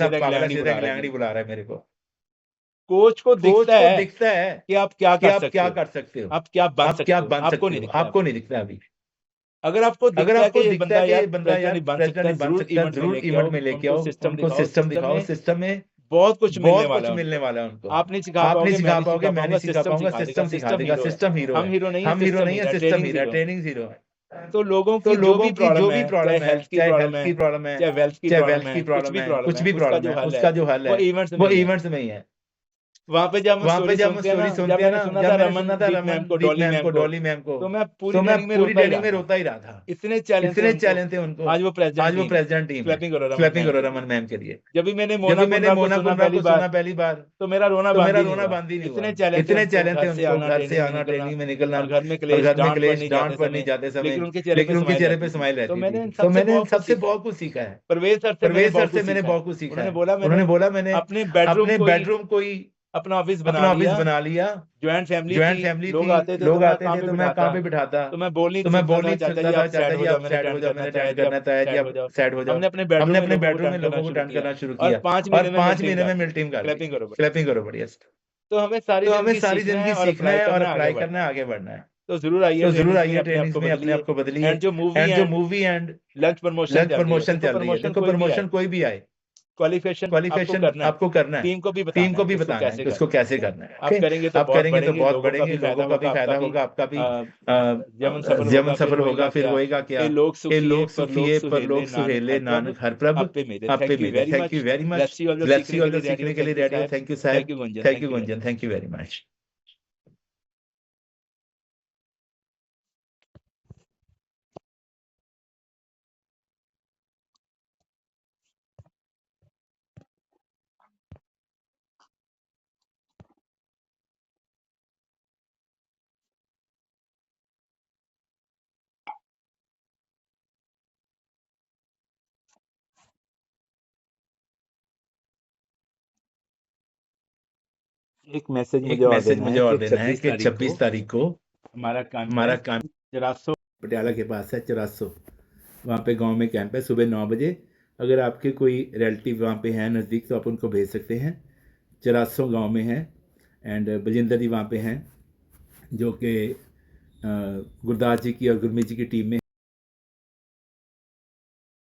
Speaker 18: सा
Speaker 19: सीधा
Speaker 18: पागल है,
Speaker 19: इंग्लैंड ही
Speaker 18: सीधा
Speaker 19: बुला रहा है
Speaker 18: इंग्लैंड ही
Speaker 19: मेरे को।
Speaker 18: बुला रहा है मेरे को।
Speaker 19: कोच को
Speaker 18: कोच
Speaker 19: दिखता
Speaker 18: को
Speaker 19: है
Speaker 18: दिखता है
Speaker 19: कि आप क्या
Speaker 18: कि
Speaker 19: कर
Speaker 18: आप
Speaker 19: सकते
Speaker 18: क्या
Speaker 19: हो,
Speaker 18: कर सकते हो,
Speaker 19: आप क्या बन
Speaker 18: आप
Speaker 19: सकते
Speaker 18: क्या
Speaker 19: हो,
Speaker 18: बन
Speaker 19: आपको
Speaker 18: सकते
Speaker 19: नहीं
Speaker 18: हो,
Speaker 19: दिखता
Speaker 18: आपको
Speaker 19: अभी।
Speaker 18: नहीं दिखता अभी।
Speaker 19: अगर आपको
Speaker 18: अगर
Speaker 19: दिखता है
Speaker 18: आपको
Speaker 19: कि ये
Speaker 18: दिखता
Speaker 19: बंदा
Speaker 18: है कि
Speaker 19: यार
Speaker 18: ये बंदा
Speaker 19: प्रेसिडेंट
Speaker 18: यार
Speaker 19: नहीं बन
Speaker 18: प्रेसिडेंट
Speaker 19: सकता,
Speaker 18: नहीं बन
Speaker 19: जरूर
Speaker 18: सकता,
Speaker 19: इवेंट में
Speaker 18: जरूर
Speaker 19: लेके
Speaker 18: इवेंट
Speaker 19: आओ,
Speaker 18: में लेके
Speaker 19: उनको
Speaker 18: आओ,
Speaker 19: सिस्टम
Speaker 18: उनको
Speaker 19: दिखाओ,
Speaker 18: सिस्टम दिखाओ, सिस्टम में
Speaker 19: बहुत कुछ मिलने
Speaker 18: बहुत
Speaker 19: वाला
Speaker 18: कुछ
Speaker 19: है
Speaker 18: मिलने
Speaker 19: उनको।
Speaker 18: वाला है उनको।
Speaker 19: आप नहीं सिखा
Speaker 18: आप
Speaker 19: पाओगे,
Speaker 18: नहीं सिखा
Speaker 19: मैं
Speaker 18: पाओगे, मैं नहीं
Speaker 19: सिखा
Speaker 18: सिखा पाऊंगा,
Speaker 19: देगा,
Speaker 18: सिस्टम सिखा देगा,
Speaker 19: हीरो है।
Speaker 18: सिस्टम हीरो
Speaker 19: हम
Speaker 18: है।
Speaker 19: हीरो नहीं है,
Speaker 18: हम हीरो
Speaker 19: सिस्टम
Speaker 18: नहीं है,
Speaker 19: हीरो है,
Speaker 18: सिस्टम
Speaker 19: ट्रेनिंग
Speaker 18: हीरो है,
Speaker 19: हीरो है।
Speaker 18: ट्रेनिंग हीरो है।
Speaker 19: तो लोगों
Speaker 18: तो
Speaker 19: की जो
Speaker 18: लोगों
Speaker 19: भी
Speaker 18: की जो
Speaker 19: प्रॉब्लम
Speaker 18: भी
Speaker 19: है,
Speaker 18: प्रॉब्लम
Speaker 19: चाहे
Speaker 18: है,
Speaker 19: हेल्थ की
Speaker 18: चाहे
Speaker 19: प्रॉब्लम
Speaker 18: हेल्थ
Speaker 19: है,
Speaker 18: की प्रॉब्लम है,
Speaker 19: चाहे वेल्थ की
Speaker 18: चाहे
Speaker 19: प्रॉब्लम
Speaker 18: वेल्थ की
Speaker 19: है, कुछ
Speaker 18: प्रॉब्लम
Speaker 19: भी
Speaker 18: है,
Speaker 19: प्रॉब्लम
Speaker 18: कुछ
Speaker 19: है,
Speaker 18: भी
Speaker 19: उसका
Speaker 18: प्रॉब्लम
Speaker 19: जो
Speaker 18: है,
Speaker 19: हल
Speaker 18: उसका
Speaker 19: है
Speaker 18: जो हल
Speaker 19: वो
Speaker 18: है
Speaker 19: इवेंट्स में
Speaker 18: वो
Speaker 19: ही है।
Speaker 18: इवेंट्स में ही है।
Speaker 19: वहां पे जब हम
Speaker 18: वहां पे
Speaker 19: स्टोरी
Speaker 18: जब हम
Speaker 19: सुनते हैं ना,
Speaker 18: स्टोरी
Speaker 19: जब
Speaker 18: सुनते हैं
Speaker 19: मैंने
Speaker 18: ना,
Speaker 19: सुना
Speaker 18: जब
Speaker 19: था
Speaker 18: मैंने सुना था
Speaker 19: दीप मैम
Speaker 18: रमन
Speaker 19: को,
Speaker 18: दीप
Speaker 19: डॉली
Speaker 18: मैम
Speaker 19: मैम
Speaker 18: को,
Speaker 19: को,
Speaker 18: डॉली मैम को,
Speaker 19: तो मैं पूरी
Speaker 18: तो मैं
Speaker 19: ट्रेनिंग में
Speaker 18: पूरी
Speaker 19: रोता ही
Speaker 18: ट्रेनिंग
Speaker 19: रहा
Speaker 18: में
Speaker 19: था।
Speaker 18: रोता ही रहा था।
Speaker 19: इतने चैलेंज थे
Speaker 18: इतने
Speaker 19: उनको।
Speaker 18: चैलेंज थे उनको।
Speaker 19: आज वो प्रेसिडेंट
Speaker 18: आज वो
Speaker 19: टीम है।
Speaker 18: प्रेसिडेंट टीम है।
Speaker 19: क्लैपिंग करो रमन
Speaker 18: क्लैपिंग
Speaker 19: मैम
Speaker 18: करो
Speaker 19: के लिए।
Speaker 18: रमन मैम के लिए।
Speaker 19: जब भी मैंने
Speaker 18: जब
Speaker 19: मोना
Speaker 18: भी मैंने
Speaker 19: कुंद्रा को
Speaker 18: मोना
Speaker 19: सुना
Speaker 18: कुंद्रा
Speaker 19: पहली
Speaker 18: को
Speaker 19: बार,
Speaker 18: सुना पहली बार,
Speaker 19: तो मेरा रोना
Speaker 18: तो
Speaker 19: बंद
Speaker 18: मेरा
Speaker 19: ही नहीं
Speaker 18: रोना
Speaker 19: हुआ।
Speaker 18: बंद ही नहीं हुआ।
Speaker 19: इतने चैलेंज थे
Speaker 18: इतने
Speaker 19: उनको,
Speaker 18: चैलेंज थे
Speaker 19: घर से
Speaker 18: उनको,
Speaker 19: आना,
Speaker 18: घर से
Speaker 19: ट्रेनिंग में
Speaker 18: आना,
Speaker 19: निकलना,
Speaker 18: ट्रेनिंग में निकलना,
Speaker 19: और घर में
Speaker 18: और
Speaker 19: क्लेश,
Speaker 18: घर में
Speaker 19: डांट
Speaker 18: क्लेश,
Speaker 19: पड़नी
Speaker 18: डांट
Speaker 19: जाते
Speaker 18: पड़नी
Speaker 19: समय,
Speaker 18: जाते समय,
Speaker 19: लेकिन उनके चेहरे पे
Speaker 18: लेकिन उनके
Speaker 19: स्माइल
Speaker 18: चेहरे
Speaker 19: रहती
Speaker 18: पे
Speaker 19: थी।
Speaker 18: स्माइल
Speaker 19: तो
Speaker 18: रहती
Speaker 19: मैंने
Speaker 18: थी।
Speaker 19: इन
Speaker 18: तो
Speaker 19: सबसे
Speaker 18: मैंने
Speaker 19: बहुत कुछ
Speaker 18: सबसे
Speaker 19: सीखा है।
Speaker 18: बहुत कुछ सीखा है।
Speaker 19: परवेज सर से मैंने
Speaker 18: परवेज सर
Speaker 19: बहुत
Speaker 18: से
Speaker 19: कुछ
Speaker 18: मैंने
Speaker 19: सीखा है।
Speaker 18: बहुत कुछ सीखा
Speaker 19: उन्होंने
Speaker 18: है।
Speaker 19: बोला
Speaker 18: उन्होंने बोला मैंने
Speaker 19: अपने बेडरूम
Speaker 18: अपने
Speaker 19: को ही
Speaker 18: बेडरूम को ही
Speaker 19: अपना ऑफिस बना
Speaker 18: अपना ऑफिस
Speaker 19: लिया।
Speaker 18: बना लिया।
Speaker 19: ज्वाइंट फैमिली
Speaker 18: ज्वाइंट
Speaker 19: थी,
Speaker 18: फैमिली
Speaker 19: लोग
Speaker 18: थी,
Speaker 19: आते थे तो
Speaker 18: लोग
Speaker 19: मैं
Speaker 18: आते
Speaker 19: कहाँ
Speaker 18: थे
Speaker 19: पे
Speaker 18: तो मैं कहाँ
Speaker 19: बिठाता,
Speaker 18: पे बिठाता,
Speaker 19: तो मैं बोल नहीं
Speaker 18: तो मैं
Speaker 19: सकता
Speaker 18: बोल
Speaker 19: था,
Speaker 18: नहीं
Speaker 19: चाचा
Speaker 18: सकता
Speaker 19: जी
Speaker 18: था,
Speaker 19: आप
Speaker 18: चाचा
Speaker 19: सैड
Speaker 18: जी
Speaker 19: हो जाओ,
Speaker 18: आप
Speaker 19: मैंने
Speaker 18: सैड हो
Speaker 19: ज्वाइन
Speaker 18: जाओ,
Speaker 19: करना
Speaker 18: मैंने
Speaker 19: है,
Speaker 18: ज्वाइन
Speaker 19: चाचा जी
Speaker 18: करना
Speaker 19: आप
Speaker 18: है, जी
Speaker 19: सैड
Speaker 18: आप
Speaker 19: हो जाओ।
Speaker 18: सैड हो जाओ।
Speaker 19: हमने अपने बेडरूम
Speaker 18: हमने
Speaker 19: में
Speaker 18: अपने
Speaker 19: लोगों को
Speaker 18: बेडरूम में
Speaker 19: टर्न करना
Speaker 18: लोगों को
Speaker 19: शुरू
Speaker 18: टर्न
Speaker 19: किया,
Speaker 18: करना शुरू
Speaker 19: और
Speaker 18: किया,
Speaker 19: 5
Speaker 18: और
Speaker 19: महीने में
Speaker 18: 5
Speaker 19: मिल्टिंग
Speaker 18: महीने
Speaker 19: कर
Speaker 18: में
Speaker 19: दी।
Speaker 18: मिल्टिंग कर दी।
Speaker 19: क्लैपिंग करो बढ़िया।
Speaker 18: क्लैपिंग करो बढ़िया।
Speaker 19: तो हमें सारी
Speaker 18: तो हमें
Speaker 19: जिंदगी
Speaker 18: सारी
Speaker 19: सीखना
Speaker 18: जिंदगी
Speaker 19: है और
Speaker 18: सीखना
Speaker 19: अप्लाई
Speaker 18: है और
Speaker 19: करना है, आगे
Speaker 18: अप्लाई
Speaker 19: बढ़ना
Speaker 18: करना
Speaker 19: है।
Speaker 18: है, आगे बढ़ना है।
Speaker 19: तो जरूर आइए
Speaker 18: तो जरूर
Speaker 19: ट्रेनिंग्स में
Speaker 18: आइए
Speaker 19: अपने आप
Speaker 18: ट्रेनिंग्स
Speaker 19: को
Speaker 18: में अपने आप
Speaker 19: बदलिए।
Speaker 18: को बदलिए।
Speaker 19: एंड जो मूवी
Speaker 18: एंड जो
Speaker 19: and
Speaker 18: movie and
Speaker 19: lunch promotion
Speaker 18: lunch
Speaker 19: चल रही है,
Speaker 18: प्रमोशन
Speaker 19: देखो
Speaker 18: चल रही है,
Speaker 19: प्रमोशन
Speaker 18: देखो
Speaker 19: कोई भी आए,
Speaker 18: प्रमोशन कोई भी आए, क्वालिफिकेशन आपको करना है,
Speaker 19: टीम को भी
Speaker 18: टीम को भी
Speaker 19: इसको
Speaker 18: बताना है
Speaker 19: कैसे
Speaker 18: कि उसको कैसे करना है।
Speaker 19: आप करेंगे तो
Speaker 18: आप करेंगे तो बहुत
Speaker 19: लोगों का
Speaker 18: बढ़ेंगे,
Speaker 19: भी
Speaker 18: लोगों का भी फायदा होगा, आपका भी
Speaker 19: जीवन
Speaker 18: सफल होगा। फिर होएगा क्या,
Speaker 19: लोग
Speaker 18: ये लोग
Speaker 19: सुखी
Speaker 18: सुखी पर लोग सुहेले, नानक हर प्रभ
Speaker 19: आप पे मेरे।
Speaker 18: आप पे मेरे। Thank you very much. Bless you all सीखने के लिए रेडियो। थैंक यू साहब, thank you Gunjan, thank you very much.
Speaker 19: एक मैसेज
Speaker 18: एक मैसेज मुझे और देना है कि 26 तारीख को
Speaker 19: हमारा
Speaker 18: काम
Speaker 19: चौरासो
Speaker 18: पटियाला के पास है, चौरासो, वहाँ पे गांव में कैंप है सुबह 9 बजे। अगर आपके कोई रिलेटिव वहाँ पे हैं नज़दीक तो आप उनको भेज सकते हैं। चौरासो गांव में है। एंड बलजिंदर जी वहाँ पे हैं जो कि गुरदास जी की और गुरमीत जी की टीम में